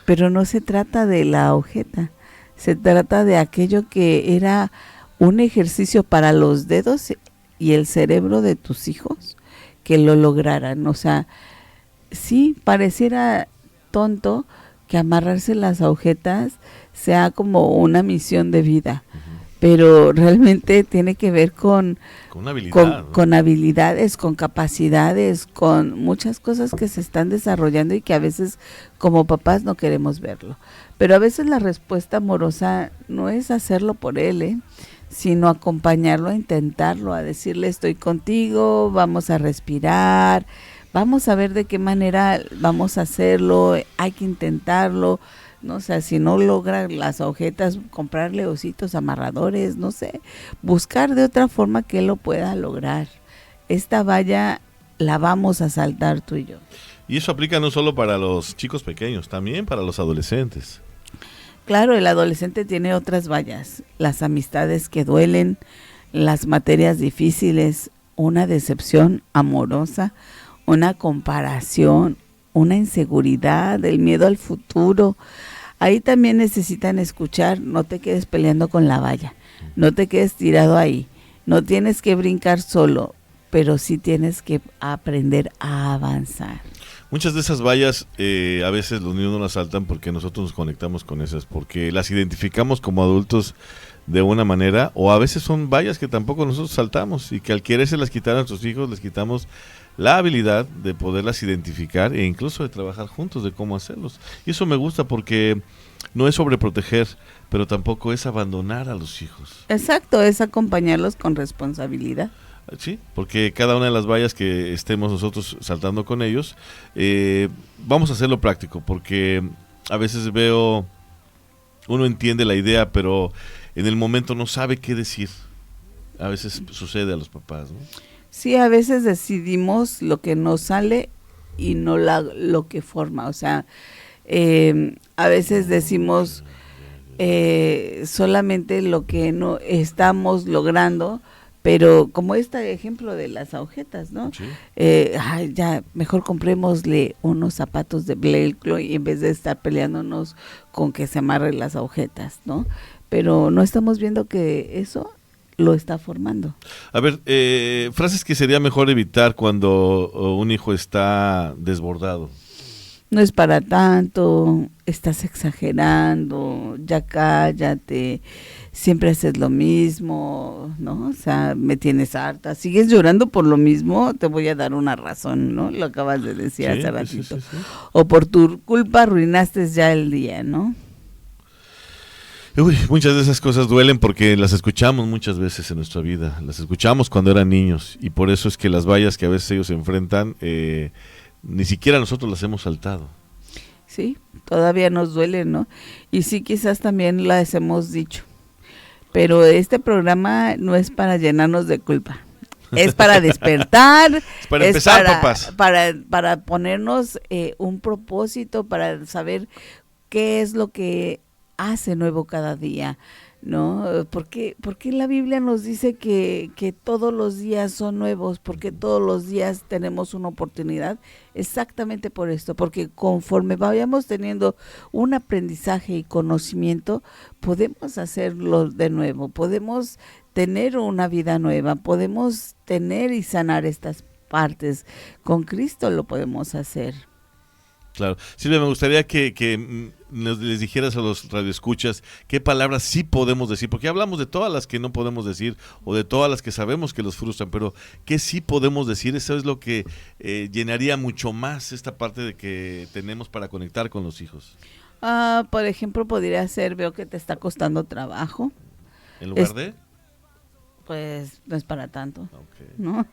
pero no se trata de la agujeta, se trata de aquello que era un ejercicio para los dedos y el cerebro de tus hijos, que lo lograran. O sea, sí, pareciera tonto que amarrarse las agujetas sea como una misión de vida, pero realmente tiene que ver con Con habilidad. ¿no? con habilidades, con capacidades, con muchas cosas que se están desarrollando y que a veces como papás no queremos verlo. Pero a veces la respuesta amorosa no es hacerlo por él, sino acompañarlo a intentarlo, a decirle estoy contigo, vamos a respirar, vamos a ver de qué manera vamos a hacerlo, hay que intentarlo. No sé, si no logra las agujetas, comprarle ositos amarradores, no sé, buscar de otra forma que él lo pueda lograr. Esta valla la vamos a saltar tú y yo. Y eso aplica no solo para los chicos pequeños, también para los adolescentes. Claro, el adolescente tiene otras vallas, las amistades que duelen, las materias difíciles, una decepción amorosa, una comparación, una inseguridad, el miedo al futuro. Ahí también necesitan escuchar, no te quedes peleando con la valla, no te quedes tirado ahí, no tienes que brincar solo, pero sí tienes que aprender a avanzar. Muchas de esas vallas a veces los niños no las saltan porque nosotros nos conectamos con esas, porque las identificamos como adultos de una manera, o a veces son vallas que tampoco nosotros saltamos y que al quererse las quitar a nuestros hijos les quitamos la habilidad de poderlas identificar e incluso de trabajar juntos de cómo hacerlos. Y eso me gusta porque no es sobreproteger, pero tampoco es abandonar a los hijos. Exacto, es acompañarlos con responsabilidad. Sí, porque cada una de las vallas que estemos nosotros saltando con ellos, vamos a hacerlo práctico, porque a veces veo, uno entiende la idea, pero en el momento no sabe qué decir. A veces sucede a los papás, ¿no? Sí, a veces decidimos lo que nos sale y no lo que forma. O sea, a veces decimos, solamente lo que no estamos logrando, pero como este ejemplo de las agujetas, ¿no? Sí. Ya, mejor comprémosle unos zapatos de velcro y en vez de estar peleándonos con que se amarren las agujetas, ¿no? Pero no estamos viendo que eso lo está formando. A ver, frases que sería mejor evitar cuando un hijo está desbordado. No es para tanto, estás exagerando, ya cállate, siempre haces lo mismo, ¿no? O sea, me tienes harta, sigues llorando por lo mismo, te voy a dar una razón, ¿no? Lo acabas de decir Sí, hace sí, ratito. sí, sí. O por tu culpa arruinaste ya el día, ¿no? Uy, muchas de esas cosas duelen porque las escuchamos muchas veces en nuestra vida, las escuchamos cuando eran niños y por eso es que las vallas que a veces ellos se enfrentan, ni siquiera nosotros las hemos saltado. Sí, todavía nos duele, ¿no? Y sí, quizás también las hemos dicho, pero este programa no es para llenarnos de culpa. Es para despertar, Es para empezar, papás. para ponernos un propósito, para saber qué es lo que hace nuevo cada día, ¿no? Porque la Biblia nos dice que todos los días son nuevos, porque todos los días tenemos una oportunidad, exactamente por esto, porque conforme vayamos teniendo un aprendizaje y conocimiento, podemos hacerlo de nuevo, podemos tener una vida nueva, podemos tener y sanar estas partes. Con Cristo lo podemos hacer. Claro. Silvia, me gustaría que les dijeras a los radioescuchas qué palabras sí podemos decir, porque hablamos de todas las que no podemos decir o de todas las que sabemos que los frustran, pero qué sí podemos decir. Eso es lo que llenaría mucho más esta parte de que tenemos para conectar con los hijos. Por ejemplo, podría ser, veo que te está costando trabajo. En lugar de... Pues no es para tanto, Okay. ¿no?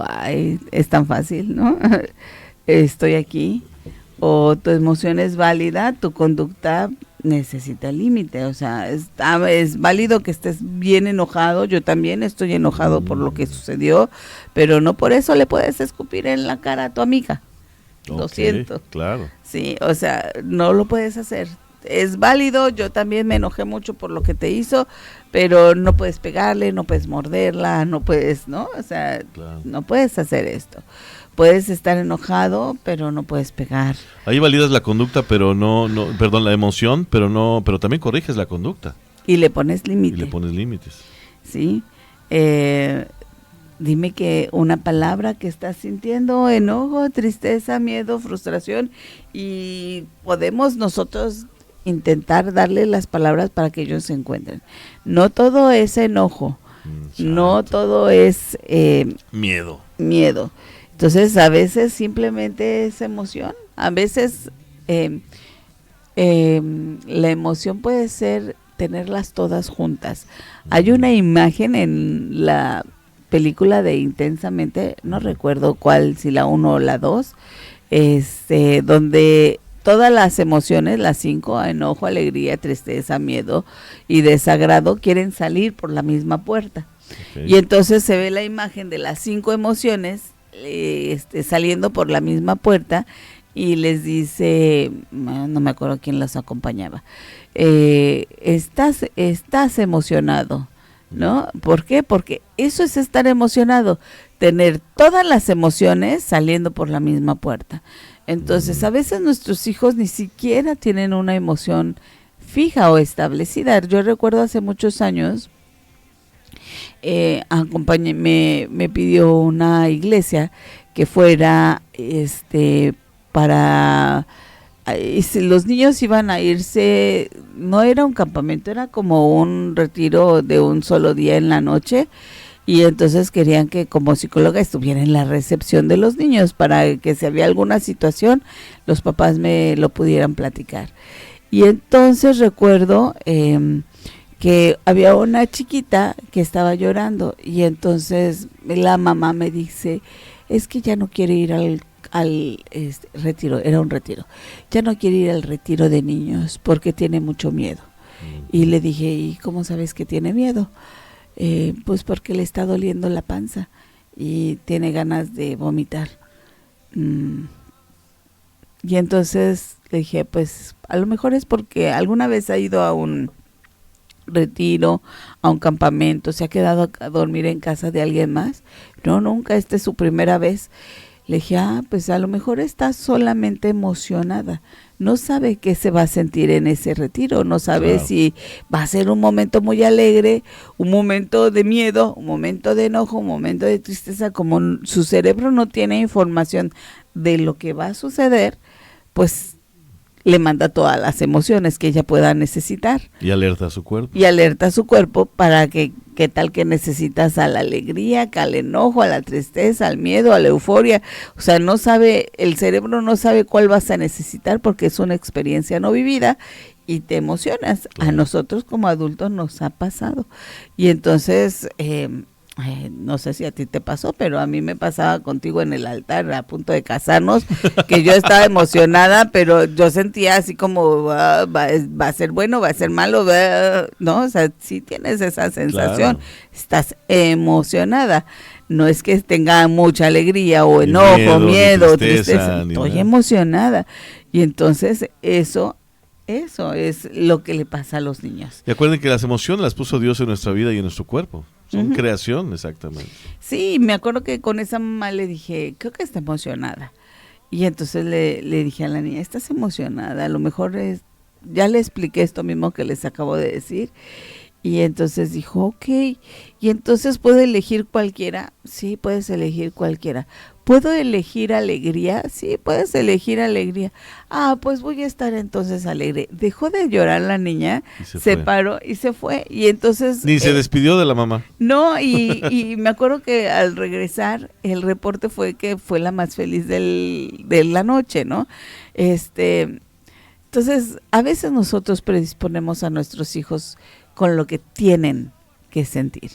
Ay, es tan fácil, ¿no? Estoy aquí, o tu emoción es válida, tu conducta necesita límite, o sea, es válido que estés bien enojado, yo también estoy enojado por lo que sucedió, pero no por eso le puedes escupir en la cara a tu amiga, lo siento. Claro. Sí, o sea, no lo puedes hacer. Es válido, yo también me enojé mucho por lo que te hizo, pero no puedes pegarle, no puedes morderla, no puedes, ¿no? O sea, Claro. no puedes hacer esto. Puedes estar enojado, pero no puedes pegar. Ahí validas la conducta, pero perdón, la emoción, pero también corriges la conducta Y le pones y límite. le pones límites. ¿Sí? Dime que una palabra que estás sintiendo, enojo, tristeza, miedo, frustración, y podemos nosotros intentar darle las palabras para que ellos se encuentren. No todo es enojo, no Exacto. todo es Miedo. miedo. Entonces, a veces simplemente es emoción, a veces la emoción puede ser tenerlas todas juntas. Hay una imagen en la película de Intensamente, no recuerdo cuál, si la 1 o la 2, donde todas las emociones, las 5, enojo, alegría, tristeza, miedo y desagrado, quieren salir por la misma puerta. Okay. Y entonces se ve la imagen de las 5 emociones saliendo por la misma puerta y les dice, no me acuerdo quién las acompañaba, estás emocionado, ¿no? ¿Por qué? Porque eso es estar emocionado, tener todas las emociones saliendo por la misma puerta. Entonces, a veces nuestros hijos ni siquiera tienen una emoción fija o establecida. Yo recuerdo hace muchos años, me pidió una iglesia que fuera para los niños iban a irse, no era un campamento, era como un retiro de un solo día en la noche, y entonces querían que como psicóloga estuviera en la recepción de los niños para que si había alguna situación los papás me lo pudieran platicar. Y entonces recuerdo que había una chiquita que estaba llorando y entonces la mamá me dice, es que ya no quiere ir al retiro, era un retiro, ya no quiere ir al retiro de niños porque tiene mucho miedo. Y le dije, ¿y cómo sabes que tiene miedo? Pues porque le está doliendo la panza y tiene ganas de vomitar. Y entonces le dije, pues A lo mejor es porque alguna vez ha ido a un retiro, a un campamento, se ha quedado a dormir en casa de alguien más. No, nunca, esta es su primera vez. Le dije, pues a lo mejor está solamente emocionada. No sabe qué se va a sentir en ese retiro, no sabe si va a ser un momento muy alegre, un momento de miedo, un momento de enojo, un momento de tristeza. Como su cerebro no tiene información de lo que va a suceder, pues le manda todas las emociones que ella pueda necesitar. Y alerta a su cuerpo. Y alerta a su cuerpo para que, ¿qué tal que necesitas a la alegría, que al enojo, a la tristeza, al miedo, a la euforia? O sea, no sabe, el cerebro no sabe cuál vas a necesitar porque es una experiencia no vivida y te emocionas. Claro. A nosotros como adultos nos ha pasado. Y entonces, no sé si a ti te pasó, pero a mí me pasaba contigo en el altar a punto de casarnos, que yo estaba emocionada, pero yo sentía así como va a ser bueno, va a ser malo, no, o sea, sí tienes esa sensación, claro. Estás emocionada, no es que tenga mucha alegría o enojo, miedo, tristeza, estoy emocionada, y entonces eso es lo que le pasa a los niños. Y acuerden que las emociones las puso Dios en nuestra vida y en nuestro cuerpo. Son creación, exactamente. Sí, me acuerdo que con esa mamá le dije, creo que está emocionada. Y entonces le dije a la niña, ¿estás emocionada? A lo mejor ya le expliqué esto mismo que les acabo de decir. Y entonces dijo, ok. Y entonces, ¿puedo elegir cualquiera? Sí, puedes elegir cualquiera. ¿Puedo elegir alegría? Sí, puedes elegir alegría. Pues voy a estar entonces alegre. Dejó de llorar la niña, se paró y se fue. Y entonces... Ni se despidió de la mamá. No, y me acuerdo que al regresar, el reporte fue que fue la más feliz de la noche, ¿no? Entonces, a veces nosotros predisponemos a nuestros hijos con lo que tienen que sentir,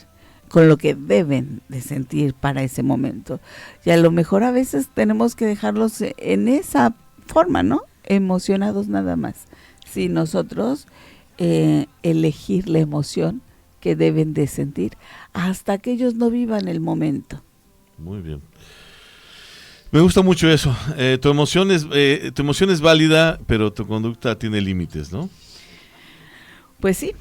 con lo que deben de sentir para ese momento. Y a lo mejor a veces tenemos que dejarlos en esa forma, ¿no? Emocionados nada más. Si nosotros elegir la emoción que deben de sentir hasta que ellos no vivan el momento. Muy bien. Me gusta mucho eso. Tu emoción es válida, pero tu conducta tiene límites, ¿no? Pues sí.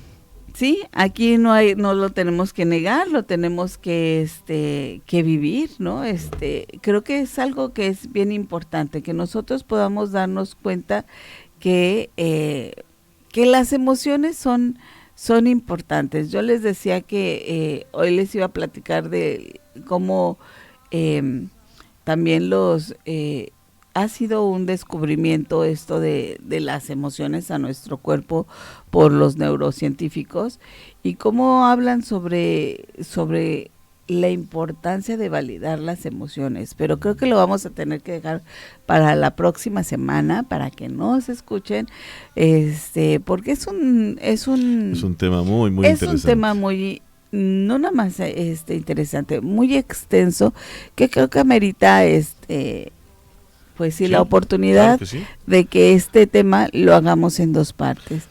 Sí, aquí no lo tenemos que negar, lo tenemos que vivir, ¿no? Creo que es algo que es bien importante, que nosotros podamos darnos cuenta que las emociones son importantes. Yo les decía que hoy les iba a platicar de cómo también ha sido un descubrimiento esto de las emociones a nuestro cuerpo por los neurocientíficos y cómo hablan sobre la importancia de validar las emociones, pero creo que lo vamos a tener que dejar para la próxima semana para que nos escuchen, porque es un tema muy interesante. Es un tema muy no nada más interesante, muy extenso, que creo que amerita pues sí, la oportunidad de que este tema lo hagamos en 2 partes.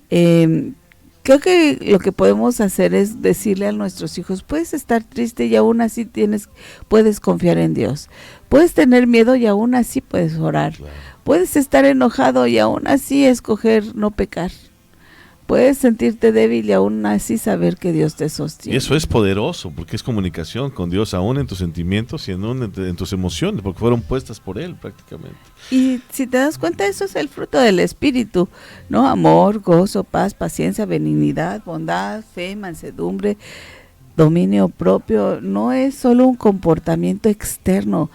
Creo que lo que podemos hacer es decirle a nuestros hijos, puedes estar triste y aún así puedes confiar en Dios. Puedes tener miedo y aún así puedes orar. Claro. Puedes estar enojado y aún así escoger no pecar. Puedes sentirte débil y aún así saber que Dios te sostiene. Y eso es poderoso, porque es comunicación con Dios, aún en tus sentimientos y en tus emociones, porque fueron puestas por Él prácticamente. Y si te das cuenta, eso es el fruto del Espíritu, ¿no? Amor, gozo, paz, paciencia, benignidad, bondad, fe, mansedumbre, dominio propio. No es solo un comportamiento externo,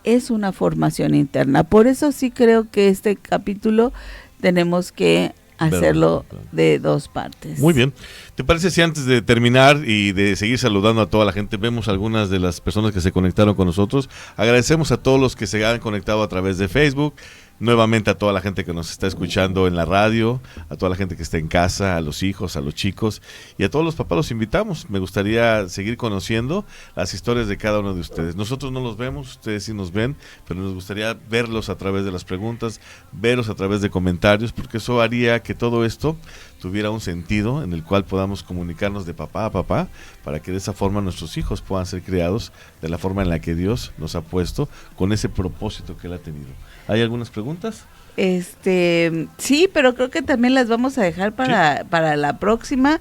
es una formación interna. Por eso sí creo que este capítulo tenemos que hacerlo de 2 partes. Muy bien. ¿Te parece si antes de terminar y de seguir saludando a toda la gente, vemos algunas de las personas que se conectaron con nosotros? Agradecemos a todos los que se han conectado a través de Facebook, nuevamente a toda la gente que nos está escuchando en la radio, a toda la gente que está en casa, a los hijos, a los chicos y a todos los papás los invitamos. Me gustaría seguir conociendo las historias de cada uno de ustedes. Nosotros no los vemos, ustedes sí nos ven, pero nos gustaría verlos a través de las preguntas, verlos a través de comentarios, porque eso haría que todo esto tuviera un sentido en el cual podamos comunicarnos de papá a papá, para que de esa forma nuestros hijos puedan ser criados de la forma en la que Dios nos ha puesto, con ese propósito que Él ha tenido. ¿Hay algunas preguntas? Sí, pero creo que también las vamos a dejar para la próxima,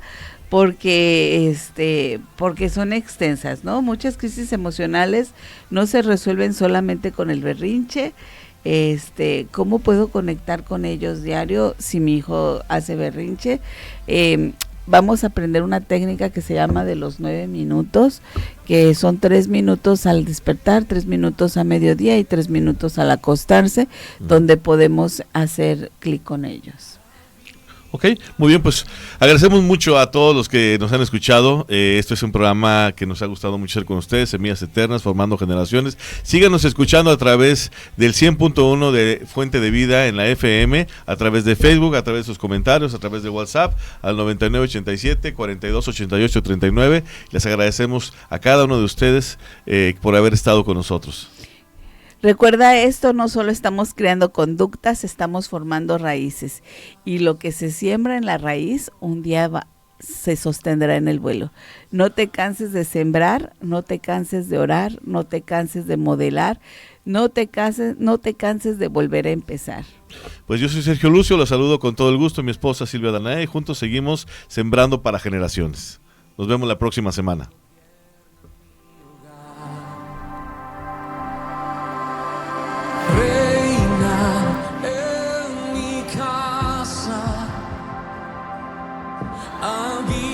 porque porque son extensas, ¿no? Muchas crisis emocionales no se resuelven solamente con el berrinche. ¿Cómo puedo conectar con ellos diario si mi hijo hace berrinche? Vamos a aprender una técnica que se llama de los 9 minutos, que son 3 minutos al despertar, 3 minutos a mediodía y 3 minutos al acostarse, donde podemos hacer clic con ellos. Ok, muy bien, pues agradecemos mucho a todos los que nos han escuchado. Esto es un programa que nos ha gustado mucho hacer con ustedes, Semillas Eternas, Formando Generaciones. Síganos escuchando a través del 100.1 de Fuente de Vida en la FM, a través de Facebook, a través de sus comentarios, a través de WhatsApp, al 9987-428839. Les agradecemos a cada uno de ustedes por haber estado con nosotros. Recuerda esto, no solo estamos creando conductas, estamos formando raíces. Y lo que se siembra en la raíz, un día se sostendrá en el vuelo. No te canses de sembrar, no te canses de orar, no te canses de modelar, no te canses de volver a empezar. Pues yo soy Sergio Lucio, los saludo con todo el gusto, mi esposa Silvia Danae, y juntos seguimos sembrando para generaciones. Nos vemos la próxima semana. Reina en mi casa, habita